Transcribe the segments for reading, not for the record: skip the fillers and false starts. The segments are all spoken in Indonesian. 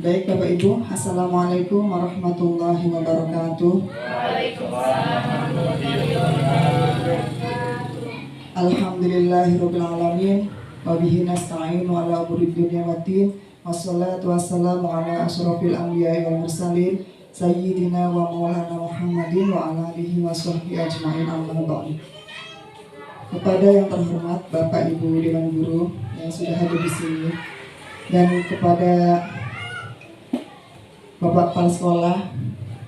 Baik Bapak Ibu, Assalamualaikum warahmatullahi wabarakatuh. Alhamdulillahirabbil alamin wa bihi nasta'in wa ala umuri dunya waddin wassalatu wassalamu ala asyrofil anbiya'i wal mursalin sayyidina wa maulana Muhammadin wa ala alihi wa sahbihi ajma'in amma ba'du. Kepada yang terhormat Bapak Ibu Dewan Guru yang sudah hadir di sini dan kepada Bapak Kepala Sekolah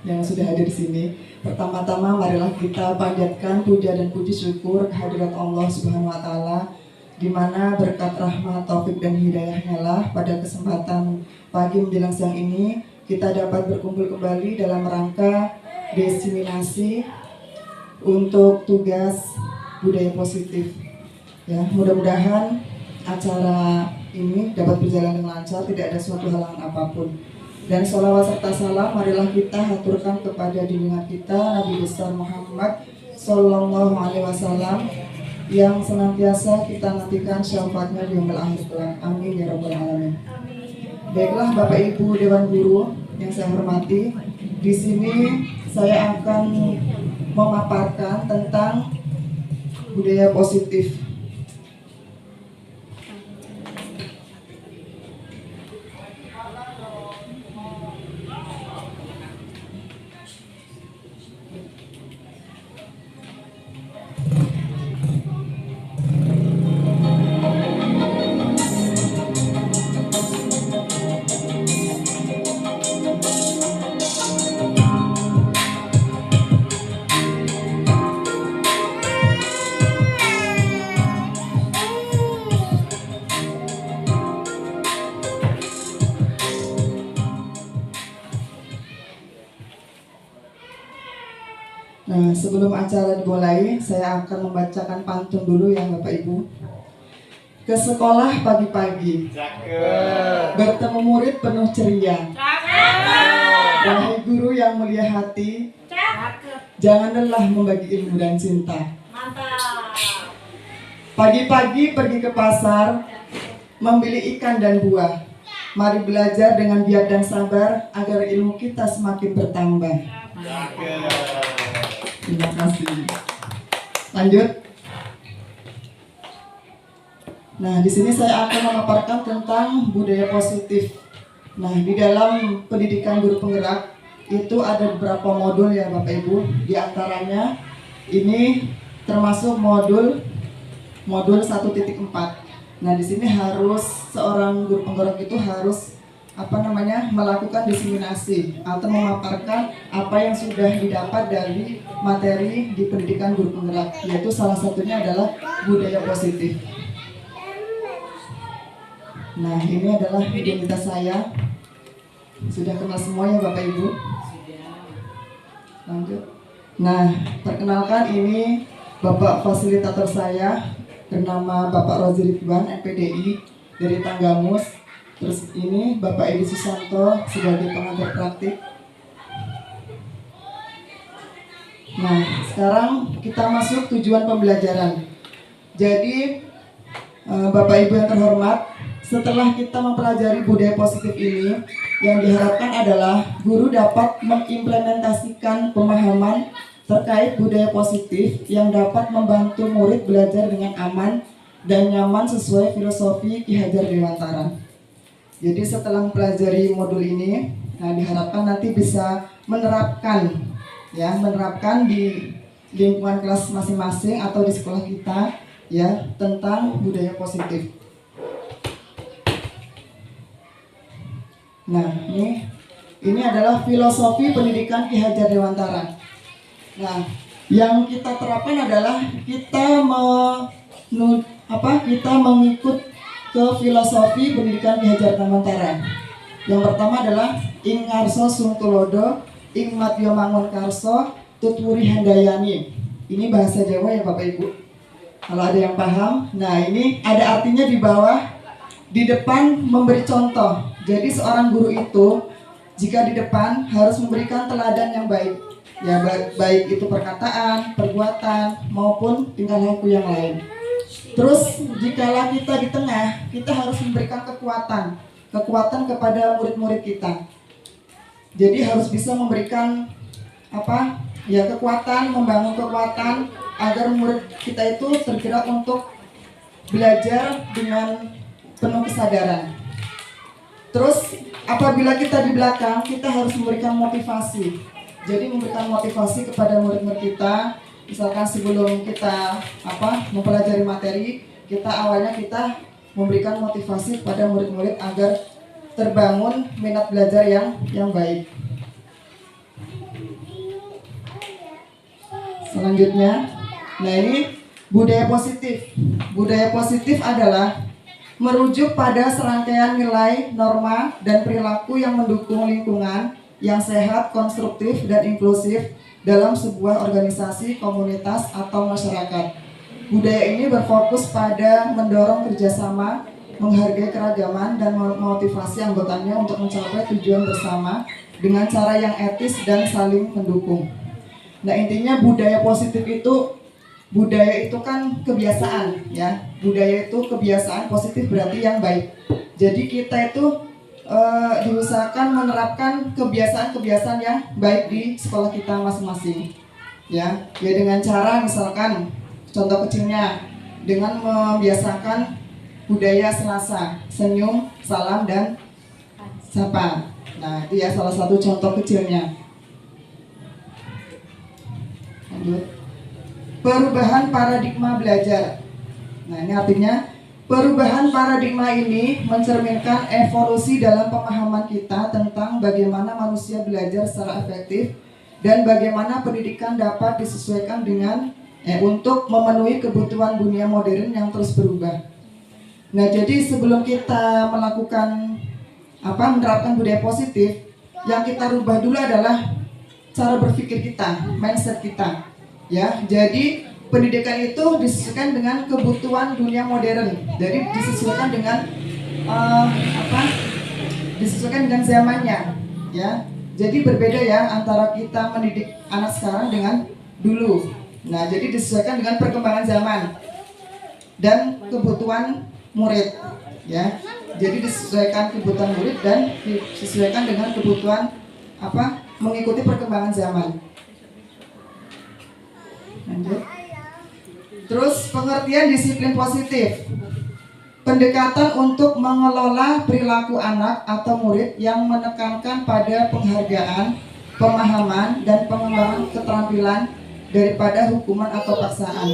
yang sudah hadir di sini, pertama-tama marilah kita panjatkan puja dan puji syukur kehadirat Allah Subhanahu wa taala, di mana berkat rahmat, taufik dan hidayahnya lah pada kesempatan pagi menjelang siang ini kita dapat berkumpul kembali dalam rangka diseminasi untuk tugas budaya positif. Ya, mudah-mudahan acara ini dapat berjalan dengan lancar, tidak ada suatu halangan apapun. Dan sholawat serta salam marilah kita haturkan kepada junjungan kita Nabi besar Muhammad Sallallahu Alaihi Wasallam yang senantiasa kita nantikan syafaatnya di yaumil akhir kelak. Amin ya rabbal alamin. Baiklah Bapak Ibu Dewan Guru yang saya hormati, di sini saya akan memaparkan tentang budaya positif. Nah, sebelum acara dimulai, saya akan membacakan pantun dulu ya Bapak Ibu. Ke sekolah pagi-pagi, bertemu murid penuh ceria. Wahai guru yang mulia hati, jangan lelah membagi ilmu dan cinta. Pagi-pagi pergi ke pasar, membeli ikan dan buah. Mari belajar dengan giat dan sabar agar ilmu kita semakin bertambah. Terima kasih. Lanjut. Nah, di sini saya akan memaparkan tentang budaya positif. Nah, di dalam pendidikan guru penggerak itu ada beberapa modul ya Bapak Ibu. Di antaranya ini termasuk modul 1.4. Nah, di sini harus seorang guru penggerak itu harus melakukan diseminasi atau memaparkan apa yang sudah didapat dari materi di pendidikan guru penggerak, yaitu salah satunya adalah budaya positif. Nah, ini adalah identitas saya. Sudah kenal semua ya Bapak Ibu? Lanjut. Nah, perkenalkan ini Bapak fasilitator saya bernama Bapak Rozi Ridwan, MPDI dari Tanggamus. Terus ini Bapak Edi Susanto sebagai pengajar praktik. Nah, sekarang kita masuk tujuan pembelajaran. Jadi Bapak Ibu yang terhormat, setelah kita mempelajari budaya positif ini, yang diharapkan adalah guru dapat mengimplementasikan pemahaman terkait budaya positif yang dapat membantu murid belajar dengan aman dan nyaman sesuai filosofi Ki Hajar Dewantara. Jadi setelah mempelajari modul ini, nah diharapkan nanti bisa menerapkan di lingkungan kelas masing-masing atau di sekolah kita ya tentang budaya positif. Nah, ini adalah filosofi pendidikan Ki Hajar Dewantara. Nah, yang kita terapkan adalah kita mengikut ke filosofi pendidikan Ki Hajar Dewantara. Yang pertama adalah ing ngarso sung tulodo, ing matyo mangun karso, tutwuri handayani. Ini bahasa Jawa ya Bapak Ibu. Kalau ada yang paham, nah ini ada artinya di bawah, di depan memberi contoh. Jadi seorang guru itu jika di depan harus memberikan teladan yang baik. Ya baik itu perkataan, perbuatan maupun tingkah laku yang lain. Terus jikalau kita di tengah, kita harus memberikan kekuatan. kekuatan kepada murid-murid kita. Jadi harus bisa memberikan kekuatan, membangun kekuatan agar murid kita itu tergerak untuk belajar dengan penuh kesadaran. Terus apabila kita di belakang, kita harus memberikan motivasi. Jadi memberikan motivasi kepada murid-murid kita. Misalkan sebelum kita mempelajari materi, awalnya kita memberikan motivasi kepada murid-murid agar terbangun minat belajar yang baik. Selanjutnya, nah ini budaya positif. Budaya positif adalah merujuk pada serangkaian nilai, norma, dan perilaku yang mendukung lingkungan yang sehat, konstruktif, dan inklusif dalam sebuah organisasi, komunitas, atau masyarakat. Budaya ini berfokus pada mendorong kerjasama, menghargai keragaman, dan memotivasi anggotanya untuk mencapai tujuan bersama dengan cara yang etis dan saling mendukung. Nah, intinya budaya positif itu, budaya itu kan kebiasaan ya. Budaya itu kebiasaan, positif berarti yang baik. Jadi kita itu diusahakan menerapkan kebiasaan-kebiasaan yang baik di sekolah kita masing-masing. Ya dengan cara misalkan contoh kecilnya dengan membiasakan budaya Selasa, senyum, salam, dan sapa. Nah, itu ya salah satu contoh kecilnya. Lanjut. Perubahan paradigma belajar. Nah, ini artinya perubahan paradigma ini mencerminkan evolusi dalam pemahaman kita tentang bagaimana manusia belajar secara efektif dan bagaimana pendidikan dapat disesuaikan dengan untuk memenuhi kebutuhan dunia modern yang terus berubah. Nah, jadi sebelum kita melakukan menerapkan budaya positif, yang kita rubah dulu adalah cara berpikir kita, mindset kita. Ya, jadi pendidikan itu disesuaikan dengan kebutuhan dunia modern. Jadi disesuaikan dengan disesuaikan dengan zamannya. Ya, jadi berbeda ya antara kita mendidik anak sekarang dengan dulu. Nah, jadi disesuaikan dengan perkembangan zaman dan kebutuhan murid. Ya, jadi disesuaikan kebutuhan murid dan disesuaikan dengan kebutuhan mengikuti perkembangan zaman. Lanjut. Terus pengertian disiplin positif. Pendekatan untuk mengelola perilaku anak atau murid yang menekankan pada penghargaan, pemahaman, dan pengembangan keterampilan daripada hukuman atau paksaan.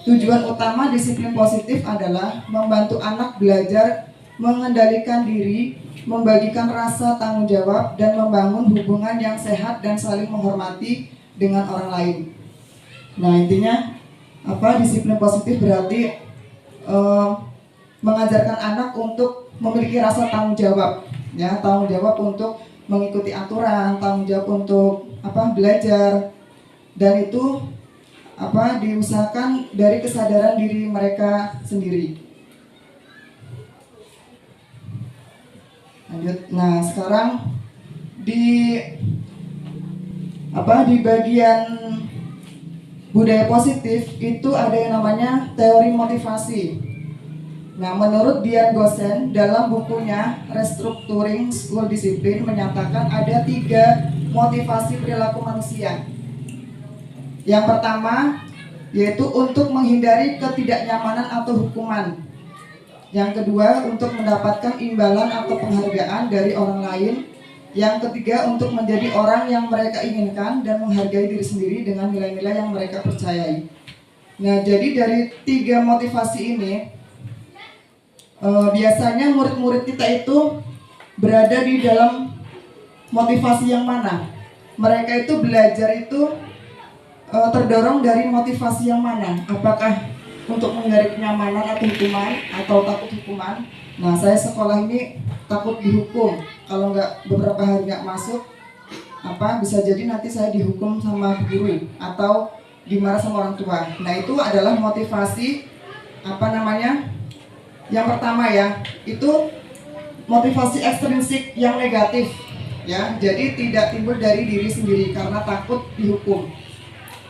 Tujuan utama disiplin positif adalah membantu anak belajar mengendalikan diri, membagikan rasa tanggung jawab, dan membangun hubungan yang sehat dan saling menghormati dengan orang lain. Nah, intinya disiplin positif berarti mengajarkan anak untuk memiliki rasa tanggung jawab, ya, tanggung jawab untuk mengikuti aturan, tanggung jawab untuk belajar, dan itu diusahakan dari kesadaran diri mereka sendiri. Lanjut. Nah, sekarang di bagian budaya positif itu ada yang namanya teori motivasi. Nah, menurut Dian Gosen dalam bukunya Restructuring School Discipline menyatakan ada 3 motivasi perilaku manusia. Yang pertama yaitu untuk menghindari ketidaknyamanan atau hukuman. Yang kedua untuk mendapatkan imbalan atau penghargaan dari orang lain. Yang ketiga untuk menjadi orang yang mereka inginkan dan menghargai diri sendiri dengan nilai-nilai yang mereka percayai. Nah, jadi dari 3 motivasi ini biasanya murid-murid kita itu berada di dalam motivasi yang mana? Mereka itu belajar itu terdorong dari motivasi yang mana? Apakah untuk menghindari kenyamanan atau hukuman atau takut hukuman? Nah, saya sekolah ini takut dihukum. Kalau beberapa hari nggak masuk, bisa jadi nanti saya dihukum sama guru atau dimarah sama orang tua. Nah, itu adalah motivasi yang pertama ya, itu motivasi ekstrinsik yang negatif ya. Jadi tidak timbul dari diri sendiri karena takut dihukum.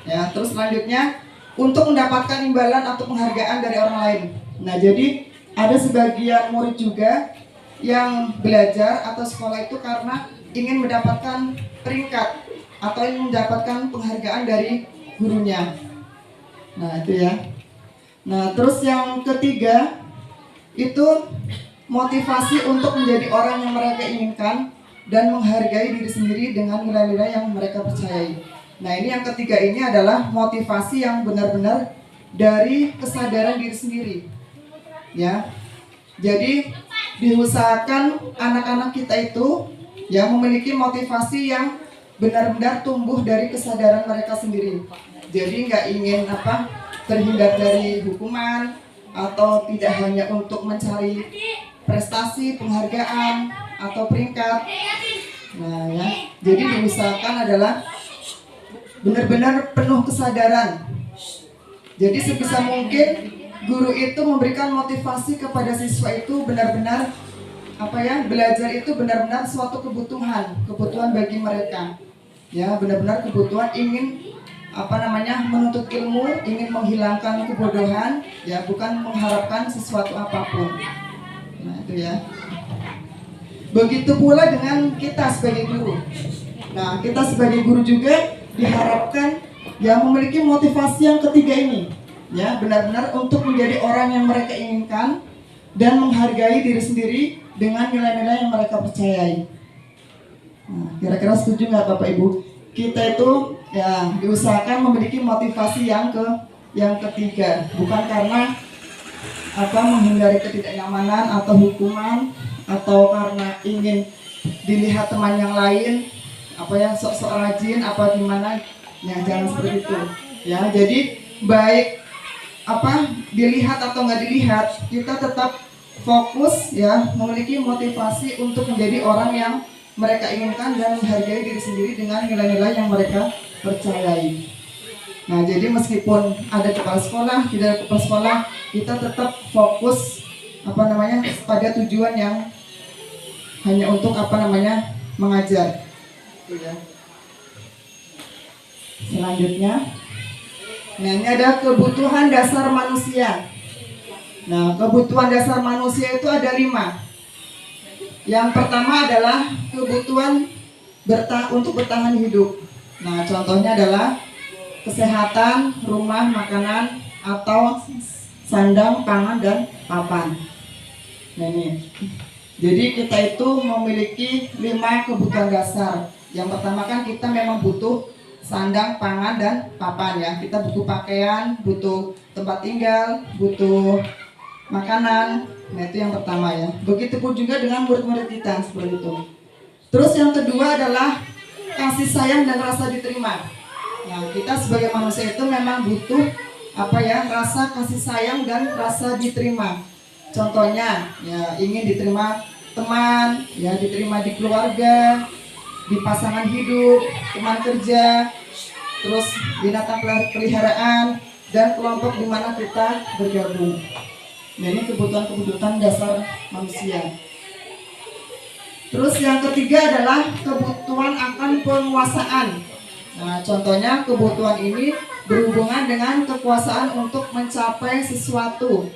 Ya, terus selanjutnya untuk mendapatkan imbalan atau penghargaan dari orang lain. Nah, jadi ada sebagian murid juga yang belajar atau sekolah itu karena ingin mendapatkan peringkat atau ingin mendapatkan penghargaan dari gurunya. Nah itu ya. Nah terus yang ketiga itu motivasi untuk menjadi orang yang mereka inginkan dan menghargai diri sendiri dengan nilai-nilai yang mereka percayai. Nah ini yang ketiga ini adalah motivasi yang benar-benar dari kesadaran diri sendiri, ya. Jadi diusahakan anak-anak kita itu yang memiliki motivasi yang benar-benar tumbuh dari kesadaran mereka sendiri. Jadi nggak ingin terhindar dari hukuman atau tidak hanya untuk mencari prestasi, penghargaan atau peringkat. Nah ya, jadi diusahakan adalah benar-benar penuh kesadaran. Jadi sebisa mungkin guru itu memberikan motivasi kepada siswa itu benar-benar belajar itu benar-benar suatu kebutuhan bagi mereka. Ya, benar-benar kebutuhan ingin menuntut ilmu, ingin menghilangkan kebodohan, ya bukan mengharapkan sesuatu apapun. Nah, itu ya. Begitu pula dengan kita sebagai guru. Nah, kita sebagai guru juga diharapkan yang memiliki motivasi yang ketiga ini, ya benar-benar untuk menjadi orang yang mereka inginkan dan menghargai diri sendiri dengan nilai-nilai yang mereka percayai. Nah, kira-kira setuju nggak Bapak Ibu? Kita itu ya diusahakan memiliki motivasi yang ketiga, bukan karena menghindari ketidaknyamanan atau hukuman atau karena ingin dilihat teman yang lain sok-sok rajin gimana. Ya jangan seperti itu ya. Jadi baik dilihat atau nggak dilihat, kita tetap fokus ya memiliki motivasi untuk menjadi orang yang mereka inginkan dan menghargai diri sendiri dengan nilai-nilai yang mereka percayai. Nah jadi meskipun ada kepala sekolah, tidak ada kepala sekolah, kita tetap fokus pada tujuan yang hanya untuk mengajar. Ya. Selanjutnya, nah ini ada kebutuhan dasar manusia. Nah, kebutuhan dasar manusia itu ada 5. Yang pertama adalah kebutuhan untuk bertahan hidup. Nah, contohnya adalah kesehatan, rumah, makanan, atau sandang, pangan, dan papan. Nah ini, jadi kita itu memiliki 5 kebutuhan dasar. Yang pertama kan kita memang butuh sandang, pangan, dan papan ya. Kita butuh pakaian, butuh tempat tinggal, butuh makanan. Nah itu yang pertama ya. Begitupun juga dengan murid-murid kita seperti itu. Terus yang kedua adalah kasih sayang dan rasa diterima. Nah kita sebagai manusia itu memang butuh rasa kasih sayang dan rasa diterima. Contohnya ya ingin diterima teman, ya diterima di keluarga, di pasangan hidup, teman kerja, terus binatang peliharaan, dan kelompok di mana kita bergabung. Nah, ini kebutuhan dasar manusia. Terus yang ketiga adalah kebutuhan akan penguasaan. Nah, contohnya kebutuhan ini berhubungan dengan kekuasaan untuk mencapai sesuatu,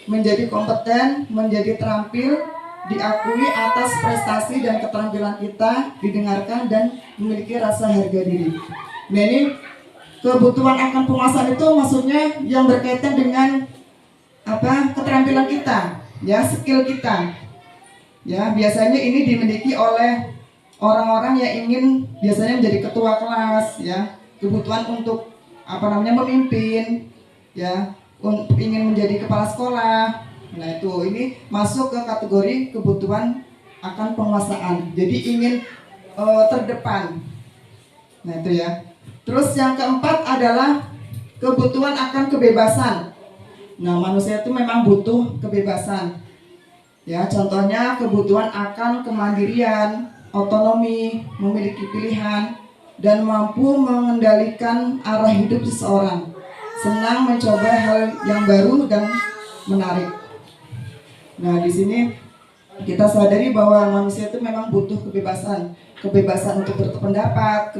menjadi kompeten, menjadi terampil, diakui atas prestasi dan keterampilan kita, didengarkan dan memiliki rasa harga diri. Nah ini kebutuhan akan penguasaan itu maksudnya yang berkaitan dengan keterampilan kita, ya skill kita. Ya biasanya ini dimiliki oleh orang-orang yang ingin biasanya menjadi ketua kelas, ya kebutuhan untuk memimpin, ya ingin menjadi kepala sekolah. Nah itu ini masuk ke kategori kebutuhan akan penguasaan. Jadi ingin terdepan. Nah itu ya. Terus yang keempat adalah kebutuhan akan kebebasan. Nah manusia itu memang butuh kebebasan. Ya contohnya kebutuhan akan kemandirian, otonomi, memiliki pilihan, dan mampu mengendalikan arah hidup seseorang. Senang mencoba hal yang baru dan menarik. Nah, di sini kita sadari bahwa manusia itu memang butuh kebebasan, kebebasan untuk berpendapat,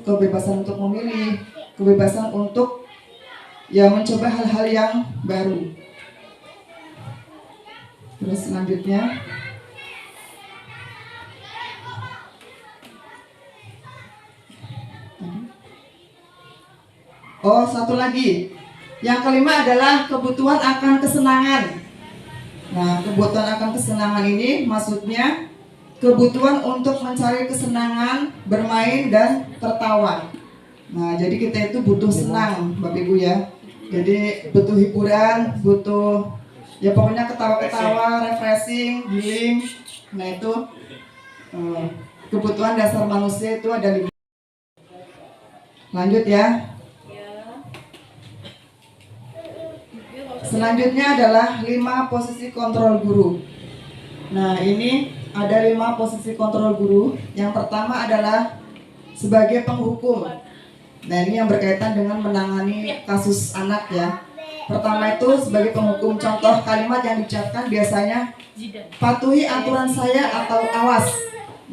kebebasan untuk memilih, kebebasan untuk mencoba hal-hal yang baru. Terus selanjutnya, Oh, satu lagi. Yang kelima adalah kebutuhan akan kesenangan. Nah, kebutuhan akan kesenangan ini maksudnya kebutuhan untuk mencari kesenangan, bermain dan tertawa. Nah, jadi kita itu butuh senang, Bapak Ibu ya. Jadi butuh hiburan, butuh ya pokoknya ketawa-ketawa, refreshing, healing. Nah, itu kebutuhan dasar manusia itu ada 5. Lanjut ya. Selanjutnya adalah 5 posisi kontrol guru. Nah, ini ada 5 posisi kontrol guru. Yang pertama adalah sebagai penghukum. Nah, ini yang berkaitan dengan menangani kasus anak ya. Pertama itu sebagai penghukum. Contoh kalimat yang diucapkan biasanya patuhi aturan saya atau awas.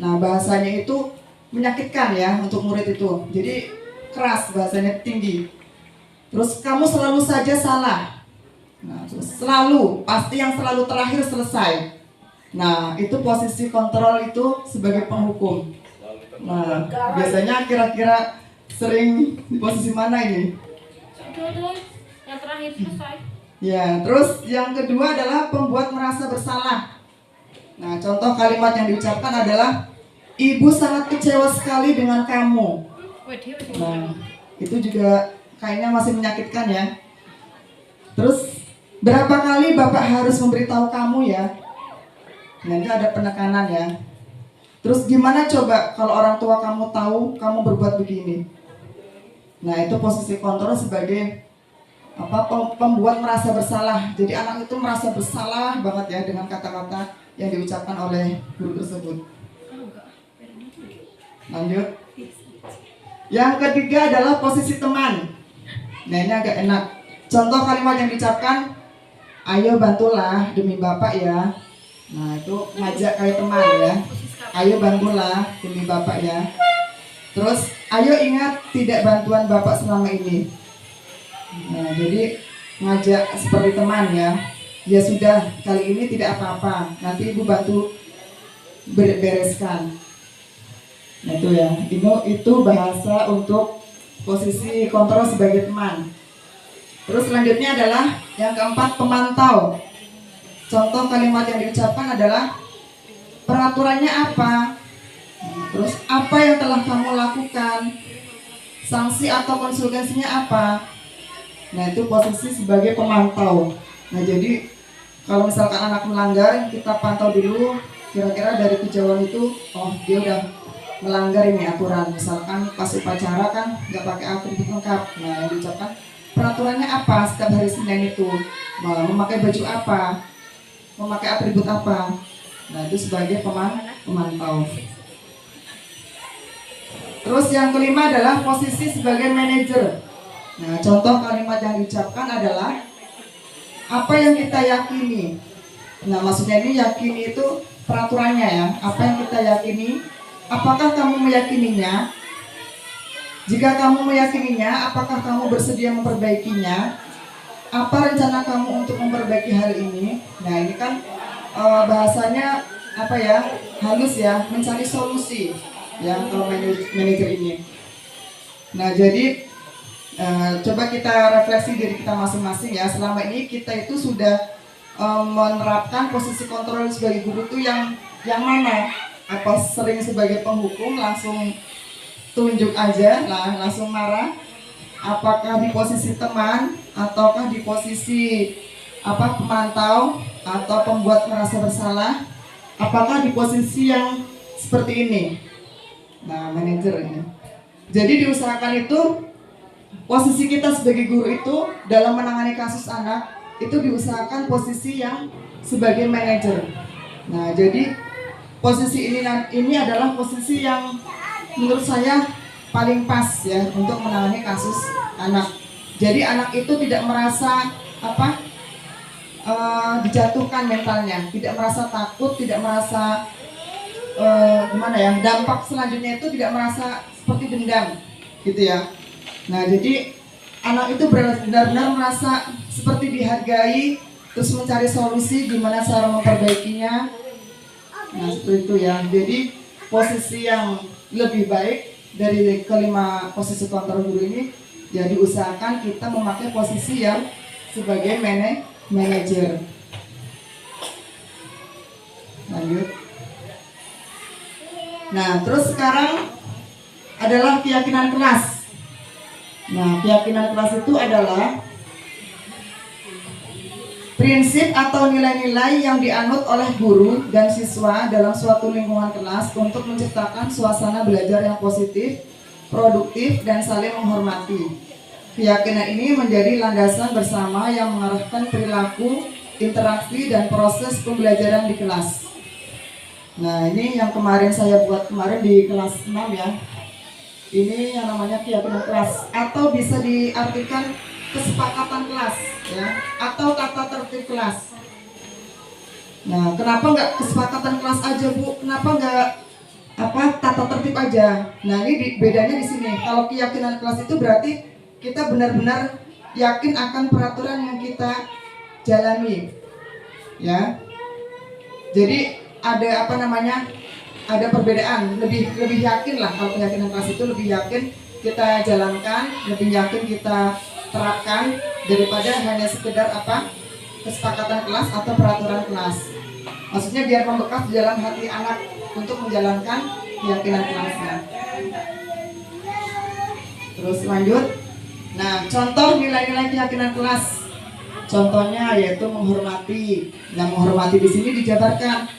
Nah, bahasanya itu menyakitkan ya untuk murid itu. Jadi keras, bahasanya tinggi. Terus kamu selalu saja salah. Nah, terus selalu, pasti yang selalu terakhir selesai. Nah, itu posisi kontrol itu sebagai penghukum. Nah, biasanya kira-kira sering di posisi mana ini? Yang terakhir selesai. Ya, terus yang kedua adalah pembuat merasa bersalah. Nah, contoh kalimat yang diucapkan adalah ibu sangat kecewa sekali dengan kamu. Nah, itu juga kayaknya masih menyakitkan ya. Terus berapa kali Bapak harus memberitahu kamu ya? Nah, ini ada penekanan ya. Terus gimana coba kalau orang tua kamu tahu kamu berbuat begini? Nah, itu posisi kontrol sebagai pembuat merasa bersalah. Jadi anak itu merasa bersalah banget ya dengan kata-kata yang diucapkan oleh guru tersebut. Lanjut. Yang ketiga adalah posisi teman. Nah, ini agak enak. Contoh kalimat yang diucapkan, ayo bantulah demi Bapak ya. Nah, itu ngajak kayak teman ya. Ayo bantulah demi Bapak ya. Terus, ayo ingat tidak bantuan Bapak selama ini. Nah, jadi ngajak seperti teman ya. Ya sudah, kali ini tidak apa-apa. Nanti Ibu bantu bereskan. Nah, itu ya. Itu bahasa untuk posisi kontrol sebagai teman. Terus selanjutnya adalah yang keempat, pemantau. Contoh kalimat yang diucapkan adalah peraturannya apa? Terus apa yang telah kamu lakukan? Sanksi atau konsekuensinya apa? Nah, itu posisi sebagai pemantau. Nah, jadi kalau misalkan anak melanggar, kita pantau dulu kira-kira dari kejauhan itu, oh dia udah melanggar ini aturan. Misalkan pas upacara kan nggak pakai atribut lengkap. Nah, yang diucapkan peraturannya apa setiap hari Senin itu, memakai baju apa, memakai atribut apa. Nah, itu sebagai pemantau. Terus yang kelima adalah posisi sebagai manajer. Nah, contoh kalimat yang diucapkan adalah apa yang kita yakini. Nah, maksudnya ini yakini itu peraturannya ya. Apa yang kita yakini, apakah kamu meyakininya? Jika kamu meyakininya, apakah kamu bersedia memperbaikinya? Apa rencana kamu untuk memperbaiki hal ini? Nah, ini kan bahasanya apa ya? Halus ya, mencari solusi ya kalau manajer ini. Nah, jadi coba kita refleksi diri kita masing-masing ya. Selama ini kita itu sudah menerapkan posisi kontrol sebagai guru itu yang mana? Apa sering sebagai penghukum langsung tunjuk aja lah, langsung marah? Apakah di posisi teman ataukah di posisi pemantau atau pembuat merasa bersalah? Apakah di posisi yang seperti ini? Nah, manajer ini. Jadi diusahakan itu posisi kita sebagai guru itu dalam menangani kasus anak itu diusahakan posisi yang sebagai manajer. Nah, jadi posisi ini adalah posisi yang menurut saya paling pas ya untuk menangani kasus anak. Jadi anak itu tidak merasa dijatuhkan mentalnya, tidak merasa takut, tidak merasa dampak selanjutnya itu tidak merasa seperti dendam gitu ya. Nah, jadi anak itu benar-benar merasa seperti dihargai, terus mencari solusi gimana cara memperbaikinya. Nah, seperti itu ya. Jadi posisi yang lebih baik dari kelima posisi kontrol guru ini Ya, diusahakan kita memakai posisi yang sebagai manajer. Lanjut. Nah, terus sekarang adalah keyakinan kelas. Nah, keyakinan kelas itu adalah prinsip atau nilai-nilai yang dianut oleh guru dan siswa dalam suatu lingkungan kelas untuk menciptakan suasana belajar yang positif, produktif, dan saling menghormati. Keyakinan ini menjadi landasan bersama yang mengarahkan perilaku, interaksi, dan proses pembelajaran di kelas. Nah, ini yang kemarin saya buat kemarin di kelas 6 ya. Ini yang namanya keyakinan kelas, atau bisa diartikan kesepakatan kelas ya, atau tata tertib kelas. Nah, kenapa nggak kesepakatan kelas aja, Bu? Kenapa nggak tata tertib aja? Nah, ini bedanya di sini. Kalau keyakinan kelas itu berarti kita benar-benar yakin akan peraturan yang kita jalani, ya. Jadi ada ada perbedaan. Lebih yakin lah kalau keyakinan kelas itu, lebih yakin kita jalankan, lebih yakin kita terapkan daripada hanya sekedar kesepakatan kelas atau peraturan kelas. Maksudnya biar membekas di dalam hati anak untuk menjalankan keyakinan kelasnya. Terus lanjut. Nah, contoh nilai-nilai keyakinan kelas. Contohnya yaitu menghormati. Nah, menghormati di sini dijabarkan.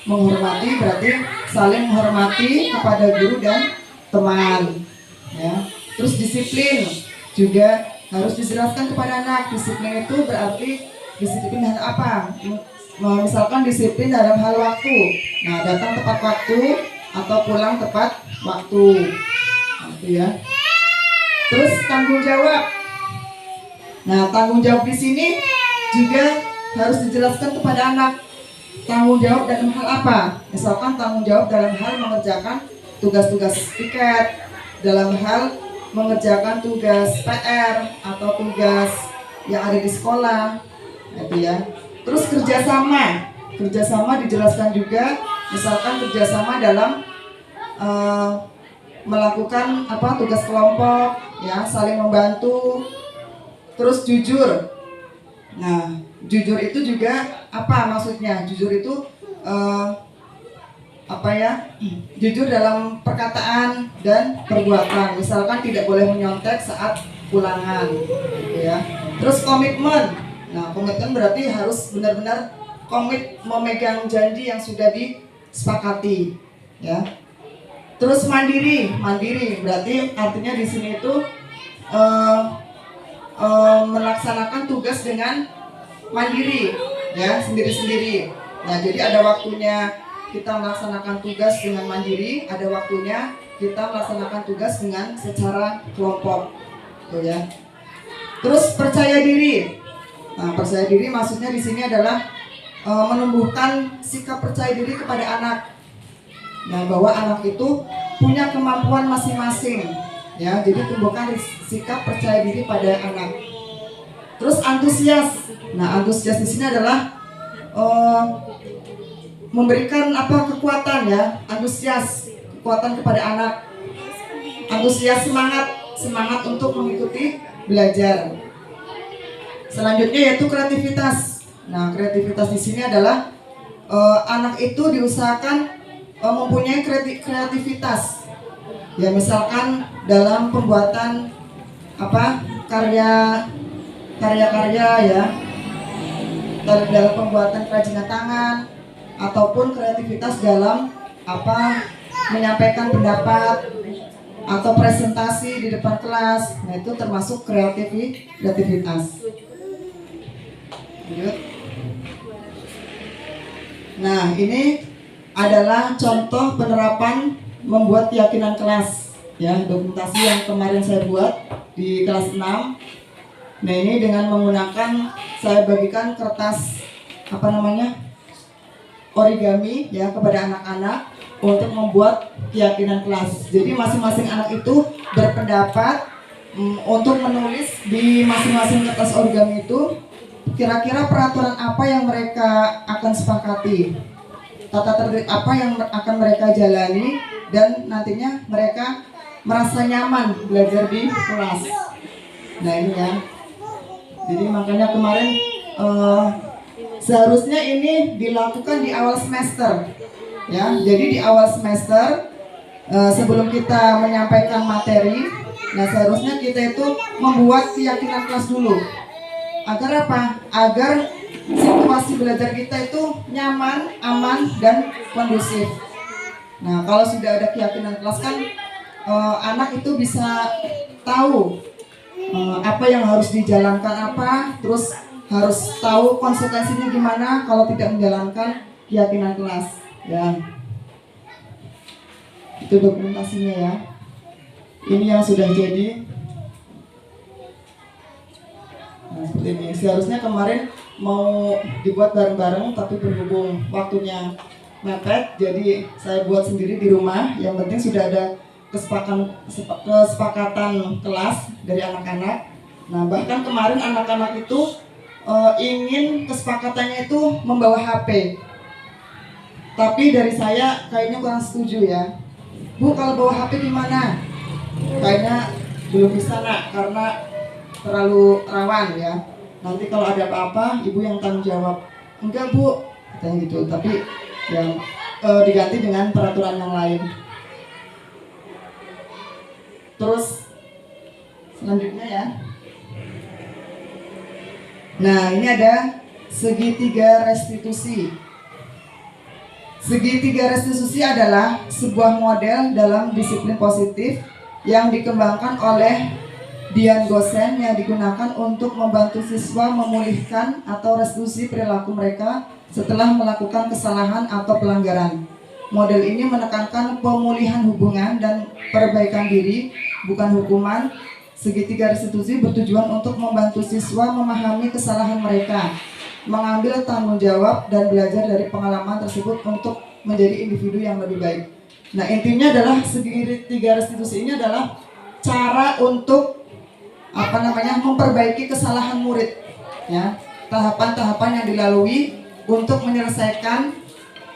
Menghormati berarti saling menghormati kepada guru dan teman. Ya. Terus disiplin juga harus dijelaskan kepada anak. Disiplin itu berarti disiplin hal apa? Misalkan disiplin dalam hal waktu. Nah, datang tepat waktu atau pulang tepat waktu. Gitu ya. Terus tanggung jawab. Nah, tanggung jawab di sini juga harus dijelaskan kepada anak. Tanggung jawab dalam hal apa? Misalkan tanggung jawab dalam hal mengerjakan tugas-tugas piket, dalam hal mengerjakan tugas PR atau tugas yang ada di sekolah, gitu ya. Terus kerjasama dijelaskan juga. Misalkan kerjasama dalam melakukan tugas kelompok, ya, saling membantu. Terus jujur. Nah, jujur itu juga apa maksudnya? Jujur itu jujur dalam perkataan dan perbuatan. Misalkan tidak boleh menyontek saat ulangan, gitu ya. Terus komitmen. Nah, komitmen berarti harus benar-benar komit memegang janji yang sudah disepakati, ya. Terus mandiri berarti artinya di sini itu melaksanakan tugas dengan mandiri, ya, sendiri-sendiri. Nah, jadi ada waktunya kita melaksanakan tugas dengan mandiri, ada waktunya kita melaksanakan tugas dengan secara kelompok, gitu ya. Terus percaya diri. Nah, percaya diri maksudnya di sini adalah menumbuhkan sikap percaya diri kepada anak. Nah, bahwa anak itu punya kemampuan masing-masing, ya. Jadi tumbuhkan sikap percaya diri pada anak. Terus antusias. Nah, antusias di sini adalah memberikan kekuatan, ya. Antusias, kekuatan kepada anak. Antusias, semangat untuk mengikuti belajar. Selanjutnya yaitu kreativitas. Nah, kreativitas di sini adalah anak itu diusahakan mempunyai kreativitas, ya, misalkan dalam pembuatan karya-karya, ya, dalam pembuatan kerajinan tangan, ataupun kreativitas dalam menyampaikan pendapat atau presentasi di depan kelas. Nah, itu termasuk kreativitas. Nah, ini adalah contoh penerapan membuat keyakinan kelas, ya, dokumentasi yang kemarin saya buat di kelas 6. Nah, ini dengan menggunakan, saya bagikan kertas origami, ya, kepada anak-anak untuk membuat keyakinan kelas. Jadi masing-masing anak itu berpendapat untuk menulis di masing-masing kertas origami itu kira-kira peraturan apa yang mereka akan sepakati, tata tertib apa yang akan mereka jalani, dan nantinya mereka merasa nyaman belajar di kelas. Nah ini ya. Jadi makanya kemarin seharusnya ini dilakukan di awal semester, ya. Jadi di awal semester sebelum kita menyampaikan materi, nah seharusnya kita itu membuat keyakinan kelas dulu. Agar apa? Agar situasi belajar kita itu nyaman, aman, dan kondusif. Nah kalau sudah ada keyakinan kelas kan anak itu bisa tahu apa yang harus dijalankan apa, terus harus tahu konsekuensinya gimana kalau tidak menjalankan keyakinan kelas. Ya, itu dokumentasinya ya. Ini yang sudah jadi. Nah, seperti ini. Seharusnya kemarin mau dibuat bareng-bareng, tapi berhubung waktunya mepet, jadi saya buat sendiri di rumah. Yang penting sudah ada kesepakatan kelas dari anak-anak. Nah bahkan kemarin anak-anak itu ingin kesepakatannya itu membawa HP, tapi dari saya kayaknya kurang setuju ya. Bu, kalau bawa HP gimana? Kayaknya belum bisa nak, karena terlalu rawan ya. Nanti kalau ada apa-apa ibu yang tanggung jawab. Enggak bu, katanya gitu. Tapi yang diganti dengan peraturan yang lain. Terus selanjutnya ya. Nah ini ada segitiga restitusi. Segitiga restitusi adalah sebuah model dalam disiplin positif yang dikembangkan oleh Dian Gosen yang digunakan untuk membantu siswa memulihkan atau restitusi perilaku mereka setelah melakukan kesalahan atau pelanggaran. Model ini menekankan pemulihan hubungan dan perbaikan diri, bukan hukuman. Segitiga restitusi bertujuan untuk membantu siswa memahami kesalahan mereka, mengambil tanggung jawab dan belajar dari pengalaman tersebut untuk menjadi individu yang lebih baik. Nah intinya adalah segitiga restitusi ini adalah cara untuk memperbaiki kesalahan murid, ya, tahapan-tahapan yang dilalui untuk menyelesaikan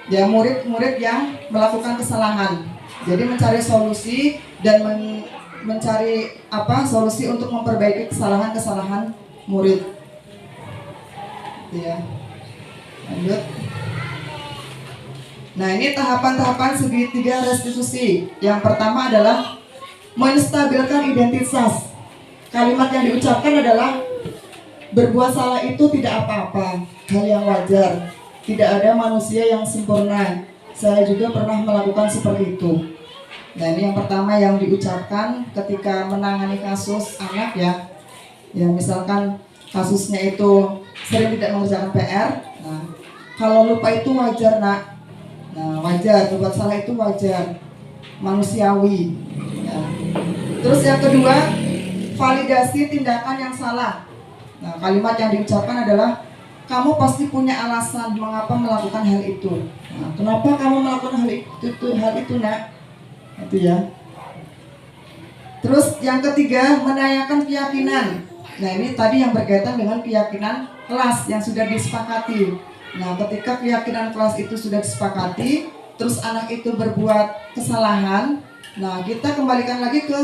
ya murid-murid yang melakukan kesalahan. Jadi mencari solusi dan mencari solusi untuk memperbaiki kesalahan-kesalahan murid. Ya. Lanjut. Nah, ini tahapan-tahapan segitiga restitusi. Yang pertama adalah menstabilkan identitas. Kalimat yang diucapkan adalah berbuat salah itu tidak apa-apa, hal yang wajar. Tidak ada manusia yang sempurna. Saya juga pernah melakukan seperti itu. Nah, ini yang pertama yang diucapkan ketika menangani kasus anak ya. Ya, misalkan kasusnya itu sering tidak mengerjakan PR. Nah, kalau lupa itu wajar, Nak. Nah, wajar, berbuat salah itu wajar. Manusiawi. Ya. Terus yang kedua, validasi tindakan yang salah. Nah, kalimat yang diucapkan adalah kamu pasti punya alasan mengapa melakukan hal itu. Nah, kenapa kamu melakukan hal itu, Nak? Itu ya. Terus yang ketiga, menanyakan keyakinan. Nah, ini tadi yang berkaitan dengan keyakinan kelas yang sudah disepakati. Nah, ketika keyakinan kelas itu sudah disepakati, terus anak itu berbuat kesalahan, nah kita kembalikan lagi ke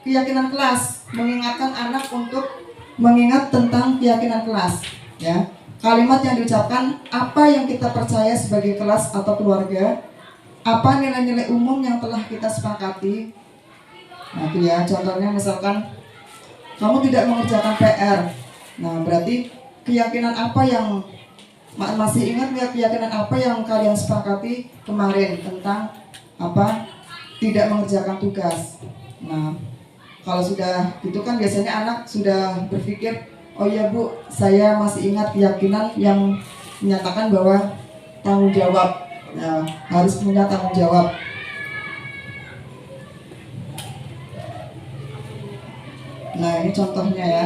keyakinan kelas, mengingatkan anak untuk mengingat tentang keyakinan kelas, ya. Kalimat yang diucapkan, apa yang kita percaya sebagai kelas atau keluarga, apa nilai-nilai umum yang telah kita sepakati. Nah itu ya, contohnya misalkan kamu tidak mengerjakan PR. Nah berarti keyakinan apa yang masih ingat nggak, keyakinan apa yang kalian sepakati kemarin tentang tidak mengerjakan tugas. Nah kalau sudah itu kan biasanya anak sudah berpikir, oh iya Bu, saya masih ingat keyakinan yang menyatakan bahwa tanggung jawab. Nah, harus punya tanggung jawab. Nah ini contohnya ya,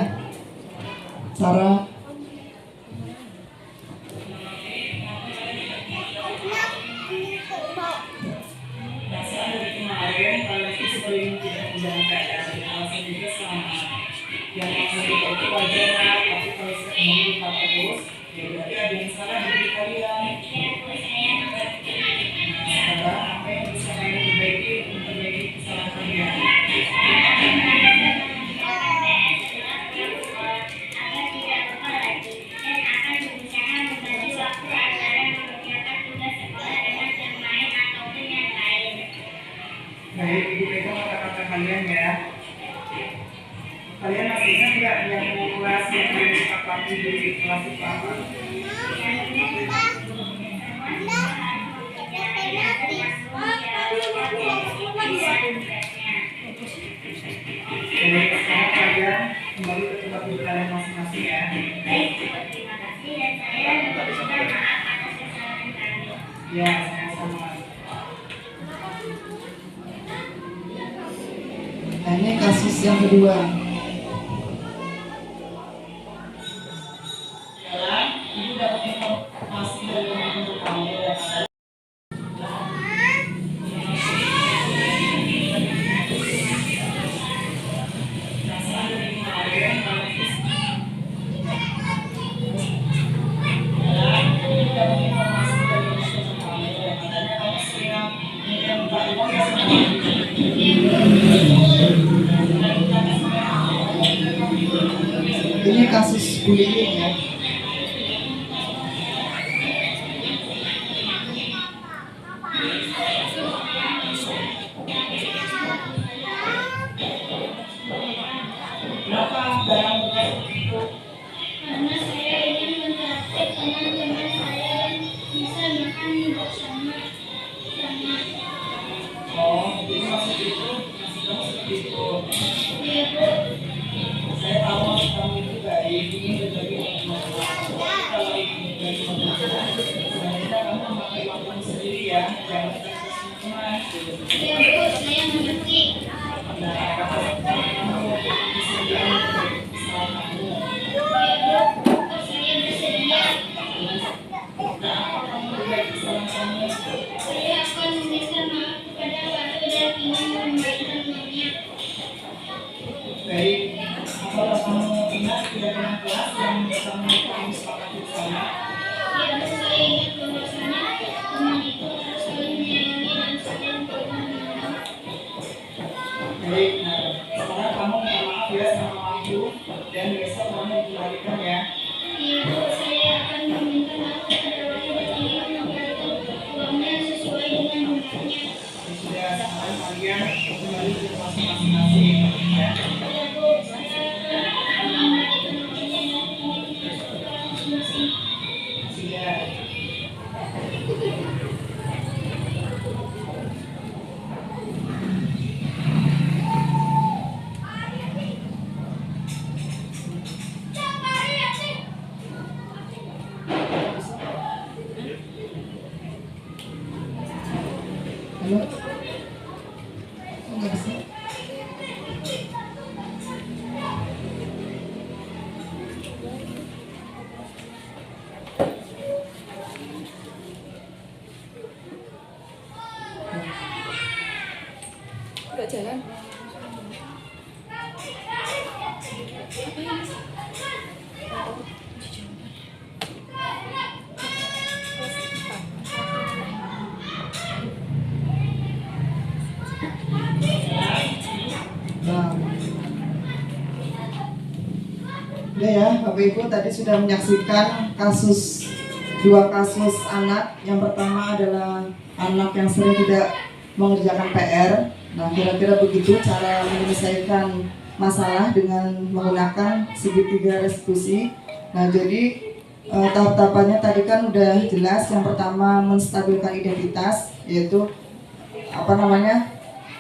cara yang itu wajar, tapi kalau menurut terus ya berarti ada yang salah dari kalian. Sekarang apa yang bisa kalian perbaiki untuk memperbaiki kesalahan kalian? Baik, Ibu pegang kata-kata kalian ya. Kalian masih ingat nggak yang kelas yang disepakati di kelas pertama? Jadi sekarang kalian kembali ke tempat duduk kalian masing-masing ya. Ya, sama-sama. Nah, ini kasus yang kedua. Ya, ibu dapat informasi dari guru kamu ya. Ini kasus bullying ya. Kenapa barang bekas itu? Karena saya ingin mentraktir teman-teman saya dan bisa makan bersama. Oh, jadi maksud itu, maksud kamu seperti itu. Iya, Bu. Saya tahu maksud kamu itu baik, ingin berbagi dengan teman-teman. Kalau ingin berbagi dengan teman-teman, sebenarnya kamu memakai waktu sendiri ya, jangan kasih teman. Iya, Bu, saya mengerti. Nah, kata kamu disediakan berbagi kesalahan kamu. Iya, Bu, saya bersedia. Nah, apa kamu berbagi kesalahan kamu? Saya akan meminta maaf kepada Ratu dan ingin mengembalikan uangnya. Baik, apakah kamu ingat kira-kira kelas yang kamu sepakati bersama? Iya, Bu, saya ingat bahwasanya teman itu harus saling menyayangi dan saling bermanfaat. Baik, nah sekarang kamu minta maaf ya sama ibu dan besok kamu dikembalikan ya. Iya, Bu, saya akan meminta maaf kepada Ratu dan ingin mengembalikan uangnya sesuai dengan jumlahnya. Sudah sekarang kalian kembali ke kelas masing-masing ya. Iya, Bu, saya akan mengembalikan uangnya dan ingin masuk ke kelas masing-masing. Sudah. Halo? Nggak bisa? Udah jalan. Nah. Udah ya, Bapak Ibu tadi sudah menyaksikan dua kasus anak. Yang pertama adalah anak yang sering tidak mengerjakan PR. Nah, kira-kira begitu cara menyelesaikan masalah dengan menggunakan segitiga restitusi. Nah, jadi tahap-tahapannya tadi kan udah jelas. Yang pertama menstabilkan identitas, yaitu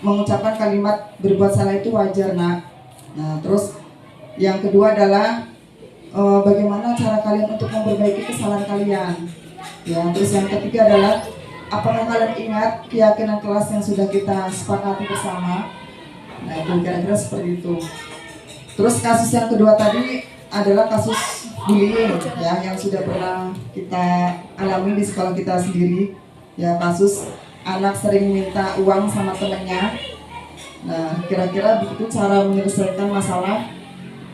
mengucapkan kalimat berbuat salah itu wajar, nak. Nah, terus yang kedua adalah bagaimana cara kalian untuk memperbaiki kesalahan kalian. Ya, terus yang ketiga adalah apakah kalian ingat keyakinan kelas yang sudah kita sepakati bersama? Nah, itu kira-kira seperti itu. Terus kasus yang kedua tadi adalah kasus bullying ya, yang sudah pernah kita alami di sekolah kita sendiri. Ya, kasus anak sering minta uang sama temannya. Nah, kira-kira begitu cara menyelesaikan masalah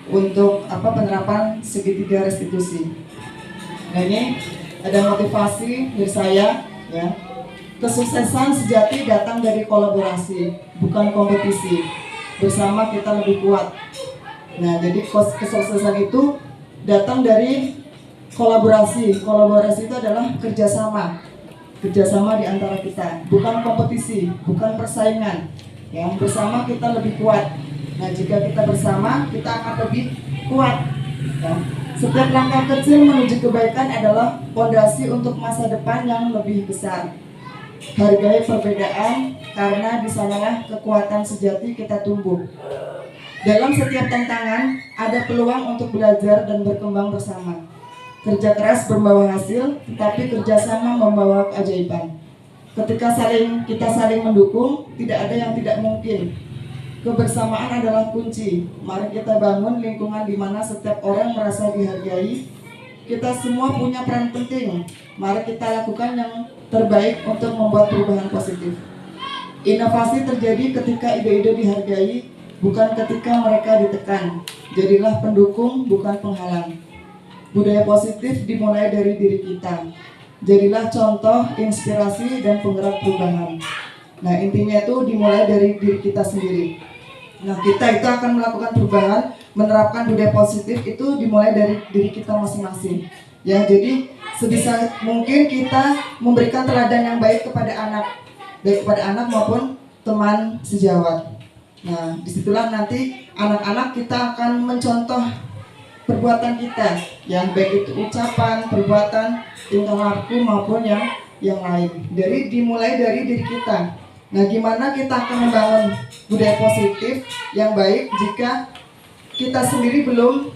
untuk penerapan segitiga restitusi. Nah, ini ada motivasi dari saya ya. Kesuksesan sejati datang dari kolaborasi, bukan kompetisi. Bersama kita lebih kuat. Nah, jadi kesuksesan itu datang dari kolaborasi. Kolaborasi itu adalah kerjasama di antara kita, bukan kompetisi, bukan persaingan. Ya, bersama kita lebih kuat. Nah, jika kita bersama, kita akan lebih kuat. Ya. Setiap langkah kecil menuju kebaikan adalah fondasi untuk masa depan yang lebih besar. Hargai perbedaan, karena di sanalah kekuatan sejati kita tumbuh. Dalam setiap tantangan, ada peluang untuk belajar dan berkembang bersama. Kerja keras membawa hasil, tetapi kerjasama membawa keajaiban. Ketika kita saling mendukung, tidak ada yang tidak mungkin. Kebersamaan adalah kunci. Mari kita bangun lingkungan di mana setiap orang merasa dihargai. Kita semua punya peran penting. Mari kita lakukan yang terbaik untuk membuat perubahan positif. Inovasi terjadi ketika ide-ide dihargai, bukan ketika mereka ditekan. Jadilah pendukung, bukan penghalang. Budaya positif dimulai dari diri kita. Jadilah contoh, inspirasi, dan penggerak perubahan. Nah, intinya itu dimulai dari diri kita sendiri. Nah, kita itu akan melakukan perubahan, menerapkan budaya positif itu dimulai dari diri kita masing-masing. Ya, jadi sebisa mungkin kita memberikan teladan yang baik kepada anak, baik kepada anak maupun teman sejawat. Nah, disitulah nanti anak-anak kita akan mencontoh perbuatan kita, yang baik itu ucapan, perbuatan, tingkah laku maupun yang lain. Dimulai dari diri kita. Nah, gimana kita akan membangun budaya positif yang baik jika kita sendiri belum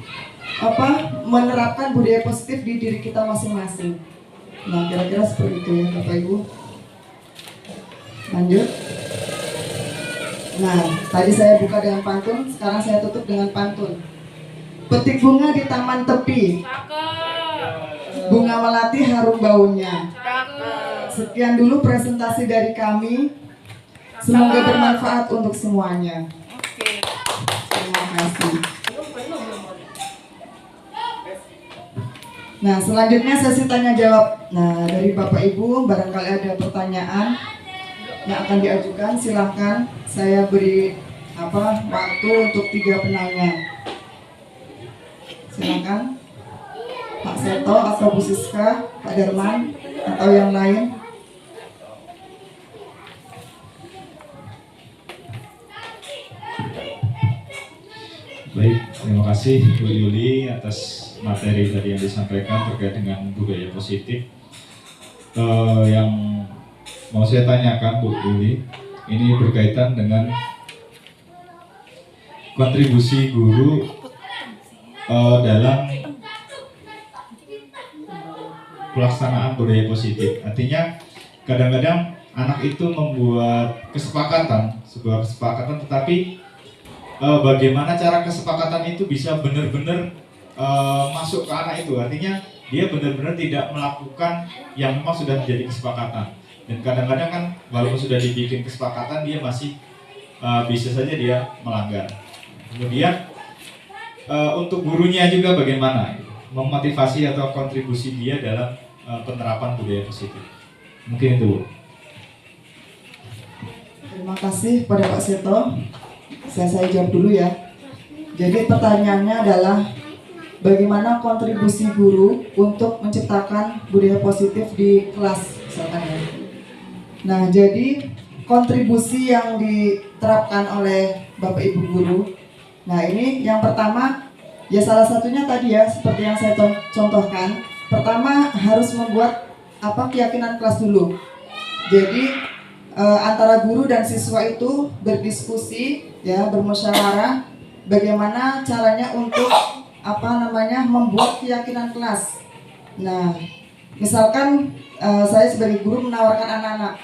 menerapkan budaya positif di diri kita masing-masing. Nah, kira-kira seperti itu ya Bapak Ibu. Lanjut. Nah, tadi saya buka dengan pantun, sekarang saya tutup dengan pantun. Petik bunga di taman tepi, bunga melati harum baunya. Sekian dulu presentasi dari kami. Semoga bermanfaat untuk semuanya. Terima kasih. Nah, selanjutnya sesi tanya jawab. Nah, dari Bapak Ibu barangkali ada pertanyaan yang akan diajukan, silakan. Saya beri waktu untuk 3 penanya. Silakan. Pak Seto atau Bu Siska, Pak Darman atau yang lain. Baik, terima kasih Bu Yuli atas materi tadi yang disampaikan terkait dengan budaya positif. Yang mau saya tanyakan Bu Yuli, ini berkaitan dengan kontribusi guru dalam pelaksanaan budaya positif. Artinya kadang-kadang anak itu membuat sebuah kesepakatan, tetapi bagaimana cara kesepakatan itu bisa benar-benar masuk ke anak itu. Artinya dia benar-benar tidak melakukan yang memang sudah menjadi kesepakatan. Dan kadang-kadang kan walaupun sudah dibikin kesepakatan, dia masih bisa saja dia melanggar. Kemudian untuk gurunya juga bagaimana memotivasi atau kontribusi dia dalam penerapan budaya positif. Mungkin itu Bu. Terima kasih pada Pak Seto. Saya jawab dulu ya. Jadi pertanyaannya adalah bagaimana kontribusi guru untuk menciptakan budaya positif di kelas misalkan ya. Nah, jadi kontribusi yang diterapkan oleh Bapak Ibu guru. Nah, ini yang pertama ya salah satunya tadi ya seperti yang saya contohkan. Pertama harus membuat keyakinan kelas dulu. Jadi antara guru dan siswa itu berdiskusi ya, bermusyawarah bagaimana caranya untuk membuat keyakinan kelas. Nah, misalkan saya sebagai guru menawarkan anak-anak,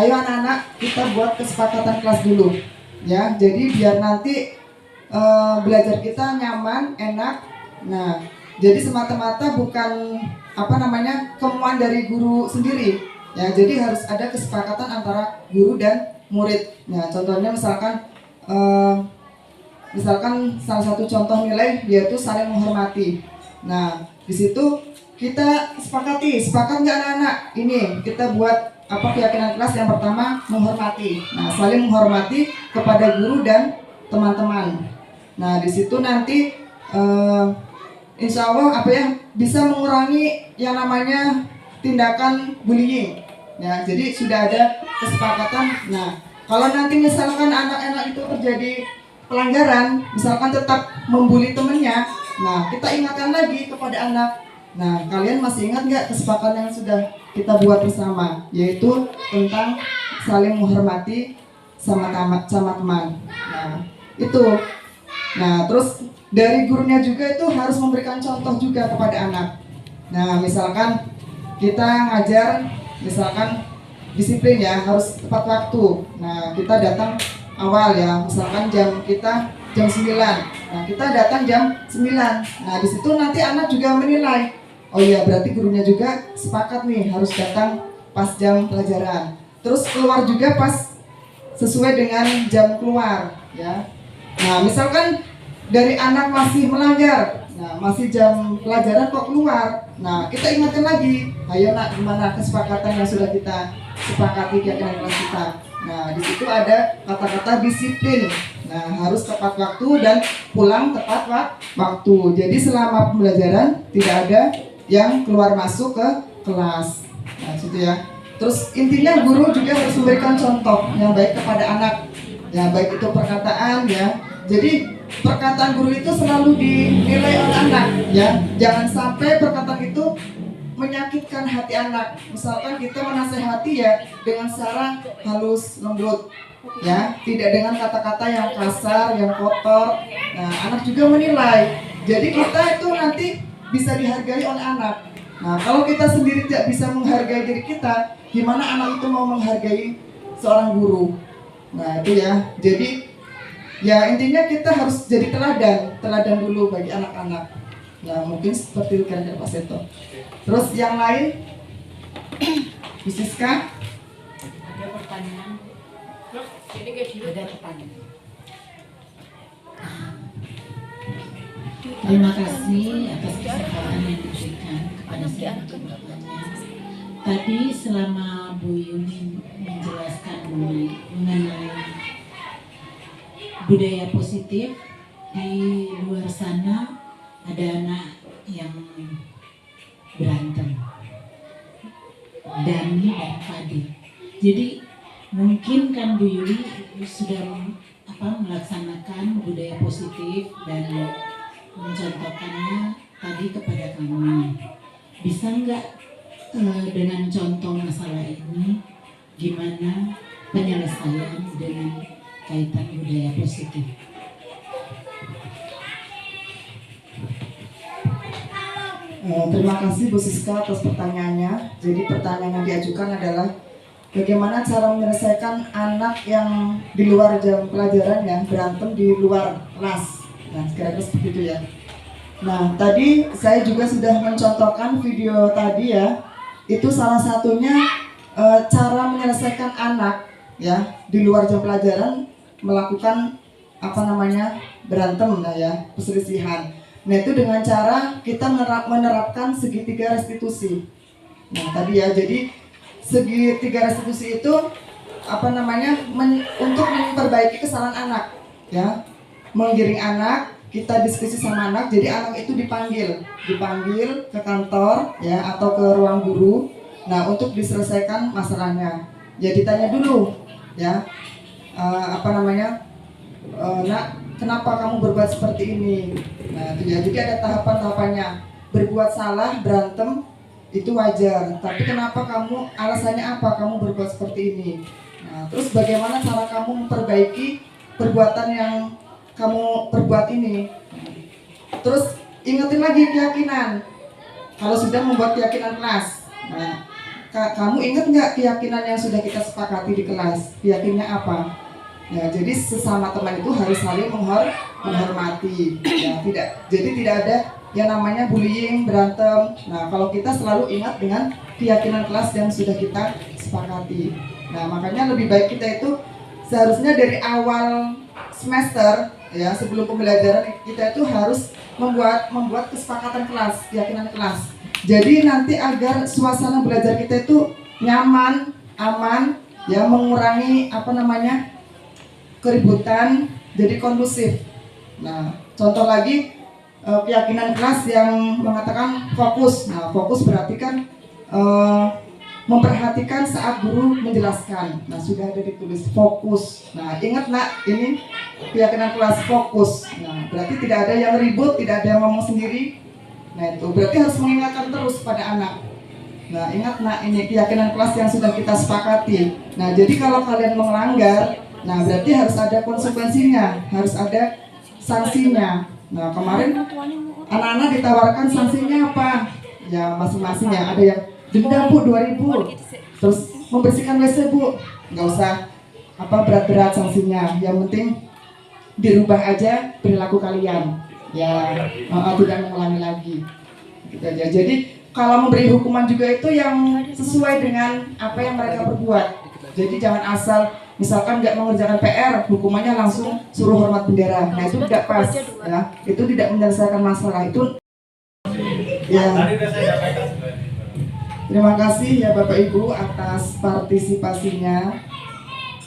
ayo anak-anak kita buat kesepakatan kelas dulu ya, jadi biar nanti belajar kita nyaman, enak. Nah, jadi semata-mata bukan kemauan dari guru sendiri ya, jadi harus ada kesepakatan antara guru dan murid. Nah, contohnya misalkan salah satu contoh nilai yaitu saling menghormati. Nah, di situ kita sepakat nggak anak-anak? Ini kita buat keyakinan kelas yang pertama menghormati. Nah, saling menghormati kepada guru dan teman-teman. Nah, di situ nanti insya Allah bisa mengurangi yang namanya tindakan bullying. Ya, jadi sudah ada kesepakatan. Nah, Kalau nanti misalkan anak-anak itu terjadi pelanggaran, misalkan tetap membuli temennya, nah kita ingatkan lagi kepada anak. Nah, kalian masih ingat nggak kesepakatan yang sudah kita buat bersama, yaitu tentang saling menghormati sama teman. Nah, itu. Nah, terus dari gurunya juga itu harus memberikan contoh juga kepada anak. Nah, misalkan kita ngajar, misalkan disiplin ya, harus tepat waktu. Nah, kita datang awal ya, misalkan kita jam 9. Nah, kita datang jam 9. Nah, di situ nanti anak juga menilai. Oh iya, berarti gurunya juga sepakat nih harus datang pas jam pelajaran. Terus keluar juga pas sesuai dengan jam keluar ya. Nah, misalkan dari anak masih melanggar, nah masih jam pelajaran kok keluar. Nah, kita ingatkan lagi, ayo nak, gimana kesepakatan yang sudah kita sepakati keyakinan kelas kita. Nah, di situ ada kata-kata disiplin. Nah, harus tepat waktu dan pulang tepat waktu. Jadi selama pembelajaran tidak ada yang keluar masuk ke kelas. Nah, situ ya. Terus intinya guru juga harus memberikan contoh yang baik kepada anak. Ya, baik itu perkataan ya. Jadi perkataan guru itu selalu dinilai oleh anak ya. Jangan sampai perkataan itu menyakitkan hati anak. Misalkan kita menasehati ya dengan cara halus, lembut ya, tidak dengan kata-kata yang kasar, yang kotor. Nah, anak juga menilai. Jadi kita itu nanti bisa dihargai oleh anak. Nah, kalau kita sendiri tidak bisa menghargai diri kita, gimana anak itu mau menghargai seorang guru? Nah, itu ya. Jadi ya intinya kita harus jadi teladan dulu bagi anak-anak. Nah, mungkin seperti itu kira-kira Pak Seto. Terus yang lain, Bu Siska? Ada pertanyaan? Ada pertanyaan. Terima kasih atas kesempatan yang diberikan kepada saya untuk bertanya. Tadi selama Bu Yuni menjelaskan mengenai budaya positif, di luar sana ada anak yang berantem, Dani dan Fadil. Jadi mungkin kan Bu Yuli sudah melaksanakan budaya positif dan mencontohkannya tadi kepada kami. Bisa nggak dengan contoh masalah ini gimana penyelesaian dengan kaitan budaya positif? Terima kasih Bu Siska atas pertanyaannya. Jadi pertanyaan yang diajukan adalah bagaimana cara menyelesaikan anak yang di luar jam pelajaran ya, berantem di luar kelas. Nah, kira-kira seperti itu ya. Nah, tadi saya juga sudah mencontohkan video tadi ya. Itu salah satunya cara menyelesaikan anak ya di luar jam pelajaran melakukan berantem lah ya, perselisihan. Nah, itu dengan cara kita menerapkan segitiga restitusi. Nah, tadi ya, jadi segitiga restitusi itu untuk memperbaiki kesalahan anak ya. Menggiring anak, kita diskusi sama anak, jadi anak itu dipanggil ke kantor ya atau ke ruang guru. Nah, untuk diselesaikan masalahnya. Ya ditanya dulu ya, nak, kenapa kamu berbuat seperti ini? Nah, itu ya, jadi ada tahapan-tahapannya. Berbuat salah, berantem itu wajar, tapi kenapa alasannya apa kamu berbuat seperti ini? Nah, terus bagaimana cara kamu memperbaiki perbuatan yang kamu perbuat ini? Terus ingetin lagi keyakinan. Kalau sudah membuat keyakinan kelas, nah, kamu ingat nggak keyakinan yang sudah kita sepakati di kelas? Keyakinannya apa? Ya, jadi sesama teman itu harus saling menghormati. Ya, tidak ada yang namanya bullying, berantem. Nah, kalau kita selalu ingat dengan keyakinan kelas yang sudah kita sepakati. Nah, makanya lebih baik kita itu seharusnya dari awal semester ya, sebelum pembelajaran kita itu harus membuat kesepakatan kelas, keyakinan kelas. Jadi nanti agar suasana belajar kita itu nyaman, aman, ya, mengurangi keributan, jadi kondusif. Nah, contoh lagi keyakinan kelas yang mengatakan fokus. Nah, fokus berarti kan memperhatikan saat guru menjelaskan. Nah, sudah ada ditulis fokus. Nah, ingat nak, ini keyakinan kelas fokus. Nah, berarti tidak ada yang ribut, tidak ada yang ngomong sendiri. Nah, itu berarti harus mengingatkan terus pada anak. Nah, ingat nak, ini keyakinan kelas yang sudah kita sepakati. Nah, jadi kalau kalian melanggar, nah berarti harus ada konsekuensinya, harus ada sanksinya. Nah, kemarin anak-anak ditawarkan sanksinya apa? Ya, masing-masing ya. Ada yang denda Bu 2.000, terus membersihkan WC Bu, nggak usah berat-berat sanksinya. Yang penting dirubah aja perilaku kalian. Ya, tidak mengulangi lagi. Gitu aja. Jadi kalau memberi hukuman juga itu yang sesuai dengan apa yang mereka perbuat. Jadi jangan asal misalkan nggak mengerjakan PR, hukumannya langsung suruh hormat bendera. Nah, itu tidak pas, ya. Itu tidak menyelesaikan masalah. Itu ya. Terima kasih ya Bapak Ibu atas partisipasinya.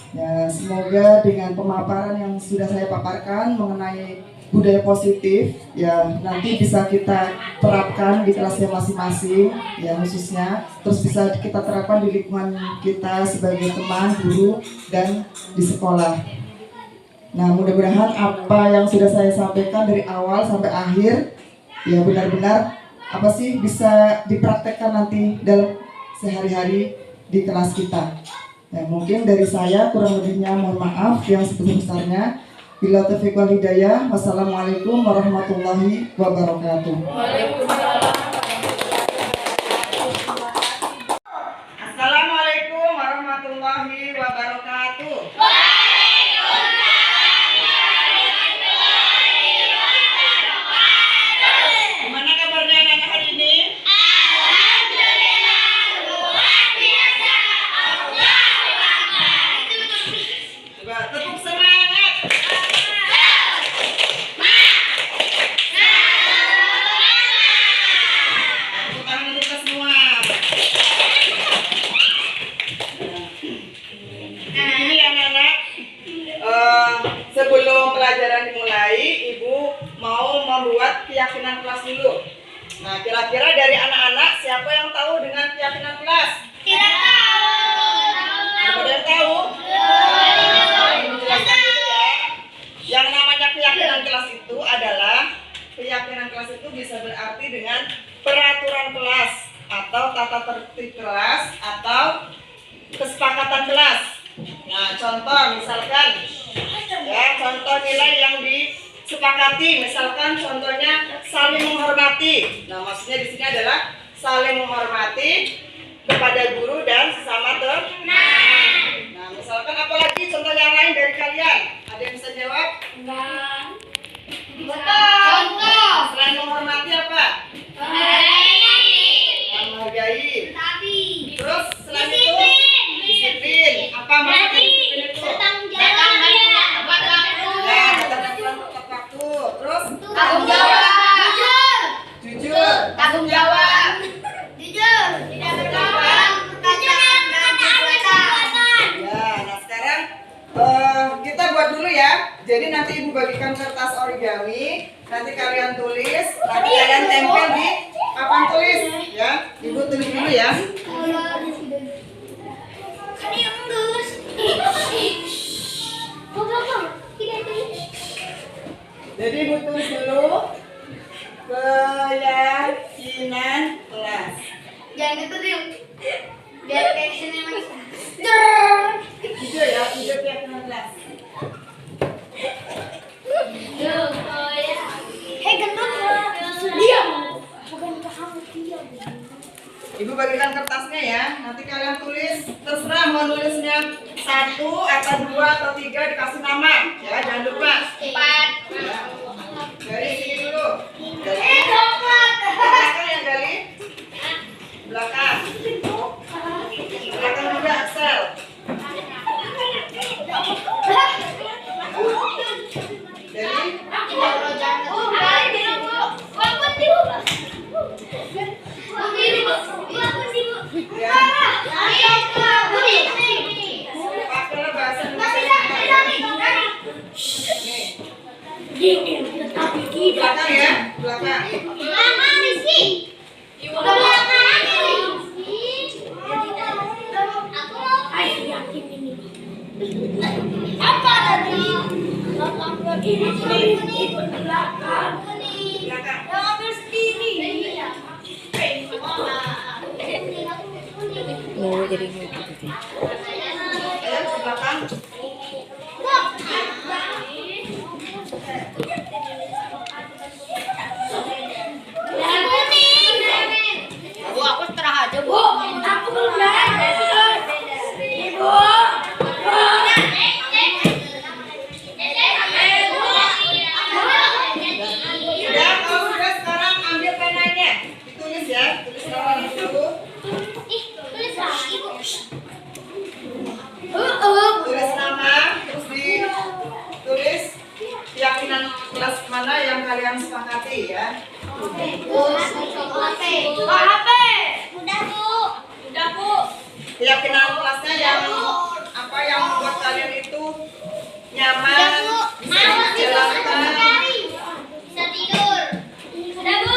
Ya, semoga dengan pemaparan yang sudah saya paparkan mengenai budaya positif, ya nanti bisa kita terapkan di kelasnya masing-masing, ya khususnya, terus bisa kita terapkan di lingkungan kita sebagai teman, guru, dan di sekolah. Nah, mudah-mudahan apa yang sudah saya sampaikan dari awal sampai akhir, ya benar-benar bisa dipraktekkan nanti dalam sehari-hari di kelas kita. Ya, mungkin dari saya kurang lebihnya mohon maaf yang sebesar-besarnya. Bila taufiq wal hidayah. Wassalamualaikum warahmatullahi wabarakatuh. Assalamualaikum warahmatullahi wabarakatuh. Gimana kabarnya anak-anak hari ini? Coba tepuk semangat. Tepuk tangan untuk kita semua. Nah, ini anak-anak, sebelum pelajaran dimulai, Ibu mau membuat keyakinan kelas dulu. Nah, kira-kira dari anak-anak siapa yang tahu dengan keyakinan kelas? Tidak tahu. Ada yang tahu? Menjelaskan dulu ya. Yang namanya keyakinan kelas itu adalah keyakinan kelas itu bisa berarti dengan peraturan kelas atau tata tertib kelas atau kesepakatan kelas. Nah, contoh misalkan ya, contoh nilai yang disepakati, misalkan contohnya saling menghormati. Nah, maksudnya di sini adalah saling menghormati kepada guru dan sesama teman. Nah, misalkan apalagi contoh yang lain dari kalian? Ada yang bisa jawab? Enggak. Contoh. Selain menghormati apa? Menghargai. Terus selain itu disiplin. Apa maksudnya disiplin itu? Ya, datang tepat waktu. Terus jujur. Tanggung jawab. Jujur. Tidak berbohong. Perkataan dan perbuatan. Ya, nah sekarang kita buat dulu ya. Jadi nanti Ibu bagikan kertas origami, nanti kalian tulis, nanti kalian tempel di papan tulis, ya. Ibu tulis dulu ya. Kan yang lurus. Jadi Ibu tulis dulu keyakinan kelas. Jangan gitu deh. Biar captionnya mas. Hijau ya, hijau keyakinan kelas. Hei gendut. Diam. Bukan ke kamu diam. Ibu bagikan kertasnya ya. Nanti kalian tulis, terserah mau nulisnya 1 atau 2 atau 3, dikasih nama. Ya, jangan lupa. 4. Ya. Dari sini dulu. Dari Coklat. belakang yang dari belakang. Belakang juga Axel. Dari ya. Pakailah bahasa Indonesia. Nih. Belakang ya, belakang. Apa tadi? Ini belakang. Yang ambil sendiri. Oh, jadi gitu sih. Bu, aku setengah aja, Bu. Aku belum beres. Ibu. Ya, kalau sudah sekarang ambil penanya. Tulis ya, tulis namanya dulu. Tulis nama, terus ditulis keyakinan kelas mana yang kalian sepakati ya. Udah, Bu. Keyakinan kelasnya yang apa yang membuat kalian itu nyaman, bisa dijalankan. Bisa tidur. Sudah, Bu.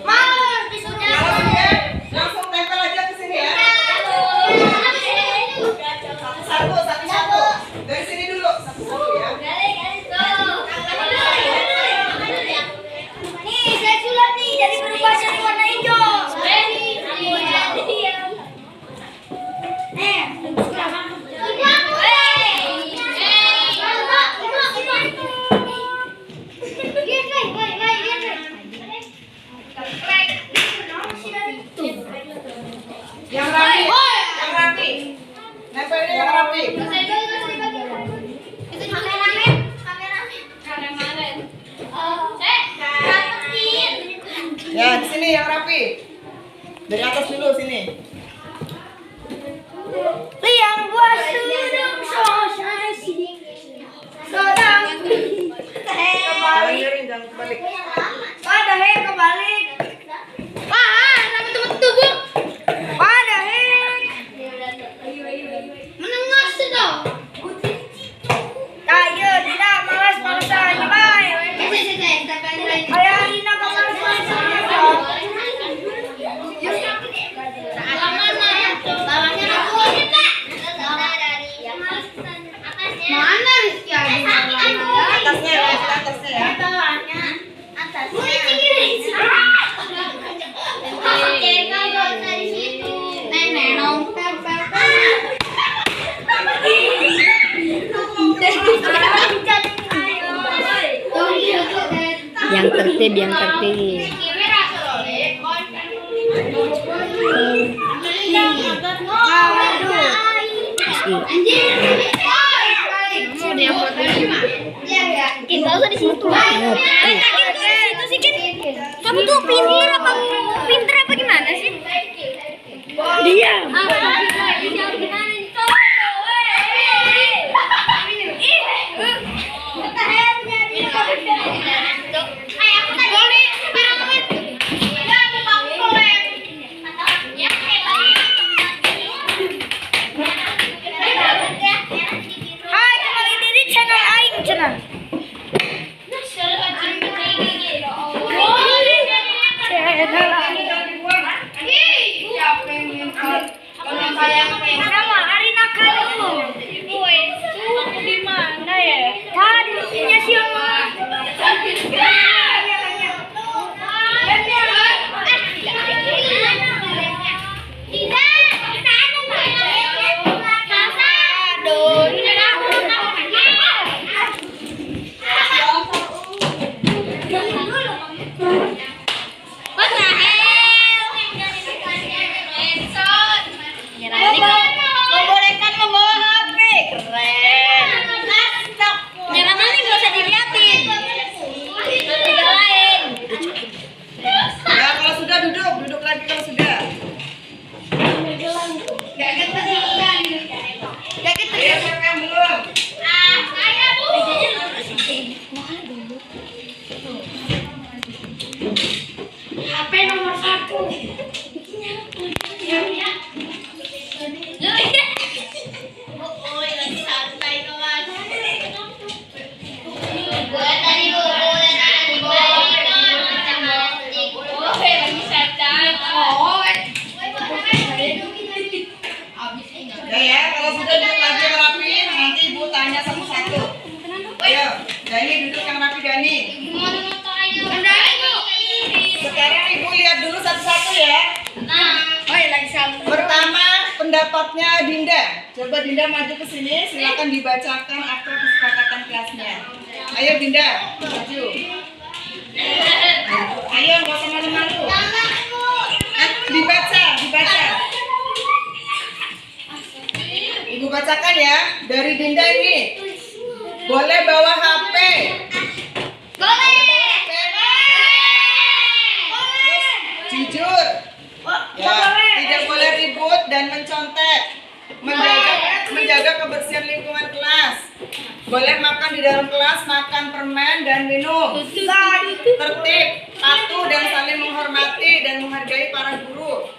Mau disudah. Kalau ya, langsung tempel aja ke sini ya. Satu. Dari sini dulu, satu ya. Nih, saya sulap nih jadi berubah jadi warna hijau. Yang rapi. Nempelnya yang rapi. Ya, di sini yang rapi. Dari atas dulu sini. Yang buat sedang selesai sedang kebalik. Jangan kebalik. Ada kebalik. Wah, sama teman tubuh. Ada menengah sedang. Ayo, tidak malas-malasan. Bye. Ayah Rina malas-malasan. Mana Rizky? Atasnya ya. Yang tertib. Kita usah di situ. Kamu tuh pinter apa gimana sih? Diam. Hai, kembali di channel Aing channel. Nama Arina Kalu. Di mana ya? Tadi punya siapa? Membolehkan membawa HP, keren. Jangan nanti nggak usah diliatin. Tiga lain. Ya, kalau sudah duduk lagi kalau sudah. Ayo, siapa yang belum? Saya Bu. HP nomor 1. Ya, kalau sudah duduk lagi rapi, nanti Ibu tanya sama Ayo, Dani duduk yang rapi Dani. Gimana motornya? Sekarang ibu lihat dulu satu-satu ya. Oh ya lagi sama. Pertama pendapatnya Dinda. Coba Dinda maju ke sini, silakan dibacakan akta kesepakatan kelasnya. Ayo Dinda, maju. Ayo nggak usah malu-malu. Dibaca. Ibu bacakan ya. Dari Dinda ini. Boleh bawa HP. Jujur. Ya, tidak boleh ribut dan mencontek. Menjaga kebersihan lingkungan kelas. Boleh makan di dalam kelas, makan permen dan minum. Tertib, patuh dan saling menghormati dan menghargai para guru.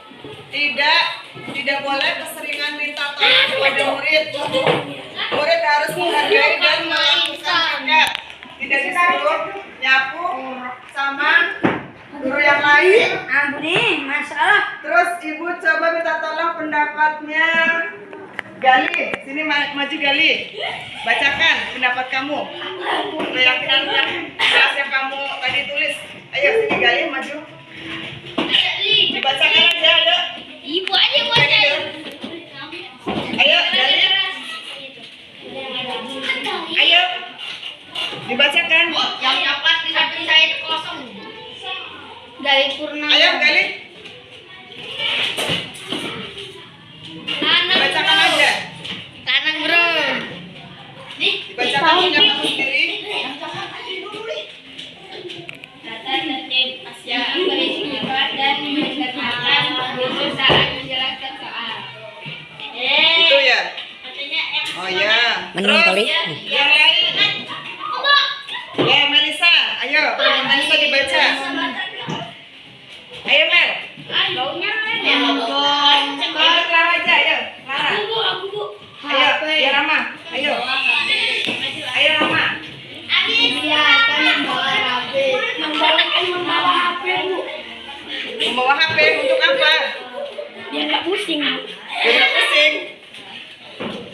Tidak boleh keseringan minta tolong kepada murid. Murid harus menghargai dan melakukan paket. Tidak disuruh nyapu sama guru yang lain. Ampuni, masalah. Terus ibu coba minta tolong pendapatnya Gali. Sini maju Gali. Bacakan pendapat kamu. Keyakinan kelas yang kamu tadi tulis. Ayo sini Gali maju. Dibacakan aja, ayo. Ibu aja baca. Ayo Gali. Ayo. Dibacakan. Yang dapat di samping saya itu kosong. Dari Purnama. Ayo Gali. Tanam, Bacakan aja. Tanam bro. Dibacakan punya kamu sendiri. Tata tertib Asia berisi lewat dan mendengarkan guru saat menjelaskan soal. Itu ya. Katanya yang Oh ya. Menang kali. Yang lain. Ya Melisa, ayo. Melisa dibaca. Ayo Mel. baunya kan ya. Ayo Clara aja, ayo. Clara. Aku Ayo, ya Rama. Ayo. Ayo Rama. Iya, kan membawa HP. Membawa HP, Bu. Membawa HP untuk apa? Biar nggak pusing. Biar nggak pusing.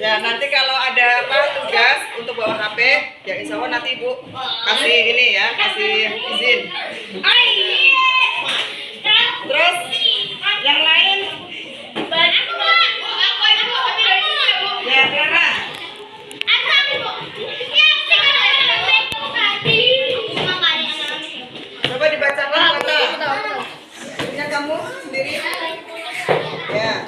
Ya nanti kalau ada apa tugas untuk bawa HP, ya insya Allah nanti Ibu kasih ini ya, kasih izin. Terus yang lain, ya Clara. Coba dibacakan kata. Punya kamu sendiri. Ya.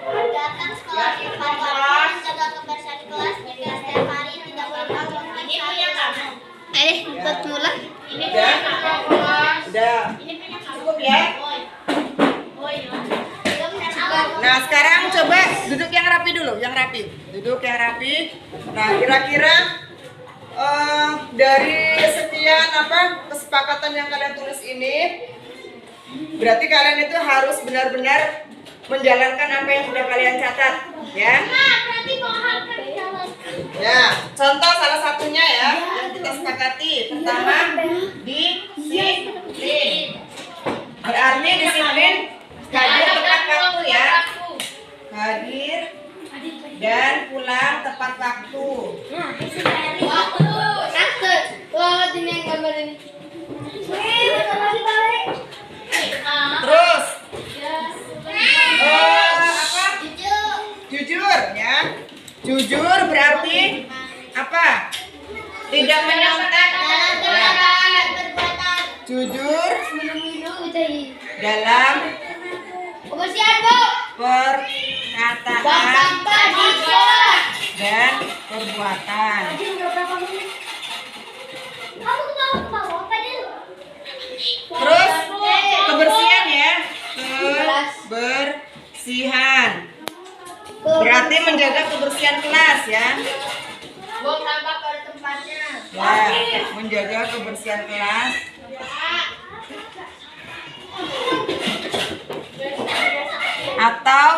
Datang sekolah tepat waktu, jaga kebersihan kelas, jaga setiap hari, tidak boleh melakukan kamu. Buat mula. Udah. Udah. Cukup ya. Nah sekarang coba duduk yang rapi dulu, yang rapi. Duduk yang rapi. Nah kira-kira dari sekian kesepakatan yang kalian tulis ini, berarti kalian itu harus benar-benar menjalankan apa yang sudah kalian catat, ya. Ya, contoh salah satunya ya yang kita sepakati. Pertama, disiplin. Berarti disiplin hadir tepat waktu ya. Hadir dan pulang tepat waktu. Terus jujur ya. Jujur berarti apa? Tidak menyontek. Jujur dalam perkataan dan perbuatan. Terus kebersihan ya. Kebersihan. Berarti menjaga kebersihan kelas ya. Buang sampah pada tempatnya. Ya, menjaga kebersihan kelas. Atau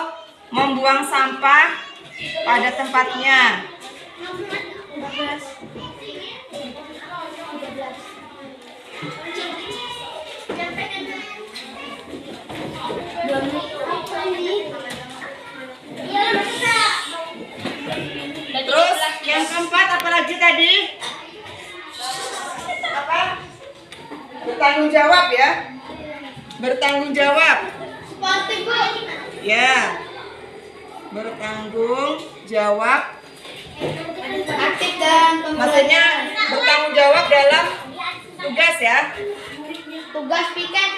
membuang sampah pada tempatnya. Terus tadi? Apa? Bertanggung jawab ya. Bertanggung jawab. Sportif, Bu. Ya. Bertanggung jawab. Aktif dan Maksudnya bertanggung jawab dalam tugas ya. tugas piket.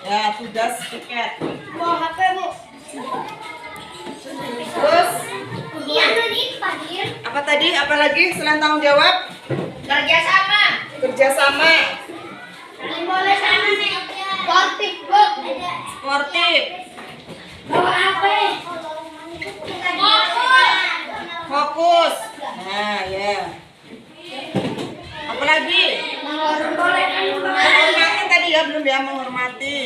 Ya, tugas piket. Bawa HP, Bu. Terus Iya, tadi Fadir. apa tadi? Apa lagi selain tanggung jawab? Kerja sama. Kerjasama, Boleh sama nih. Sportif, Bu. sportif, Bawa HP. fokus. Nah, ya. Apa lagi? Menghormati tadi ya, belum ya, menghormati.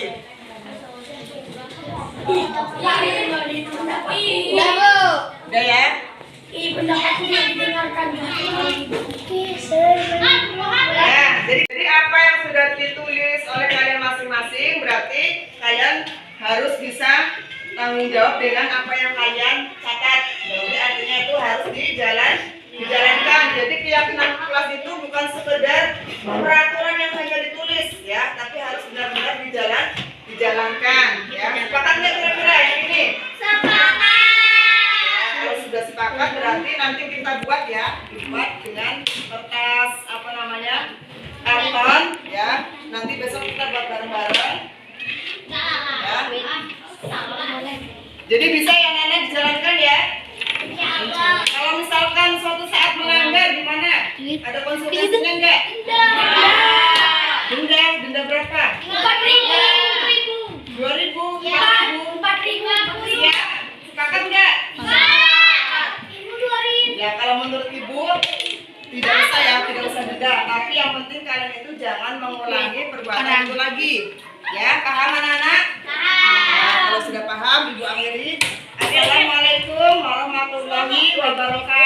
Udah, Bu. Udah ya? Pendapatnya didengarkan. Ya, jadi apa yang sudah ditulis oleh kalian masing-masing berarti kalian harus bisa tanggung jawab dengan apa yang kalian catat. Jadi artinya itu harus dijalankan. Jadi keyakinan kelas itu bukan sekedar peraturan yang hanya ditulis ya, tapi harus benar-benar dijalankan ya. Sepakat nggak kira-kira yang ini? Kalau sudah sepakat berarti nanti kita buat ya, dibuat dengan kertas apa namanya, karton ya. Nanti besok kita buat bareng-bareng ya. Jadi bisa ya Nenek dijalankan ya. Kalau misalkan suatu saat melanggar gimana? Ada konsekuensinya enggak? Denda berapa? 2.000, 4.000. Siap? Sepakat enggak? Ya kalau menurut Ibu tidak usah denda. Tapi yang penting kalian itu jangan mengulangi perbuatan itu lagi. Ya, paham anak-anak? Nah, kalau sudah paham, Ibu akhiri. Assalamualaikum warahmatullahi wabarakatuh.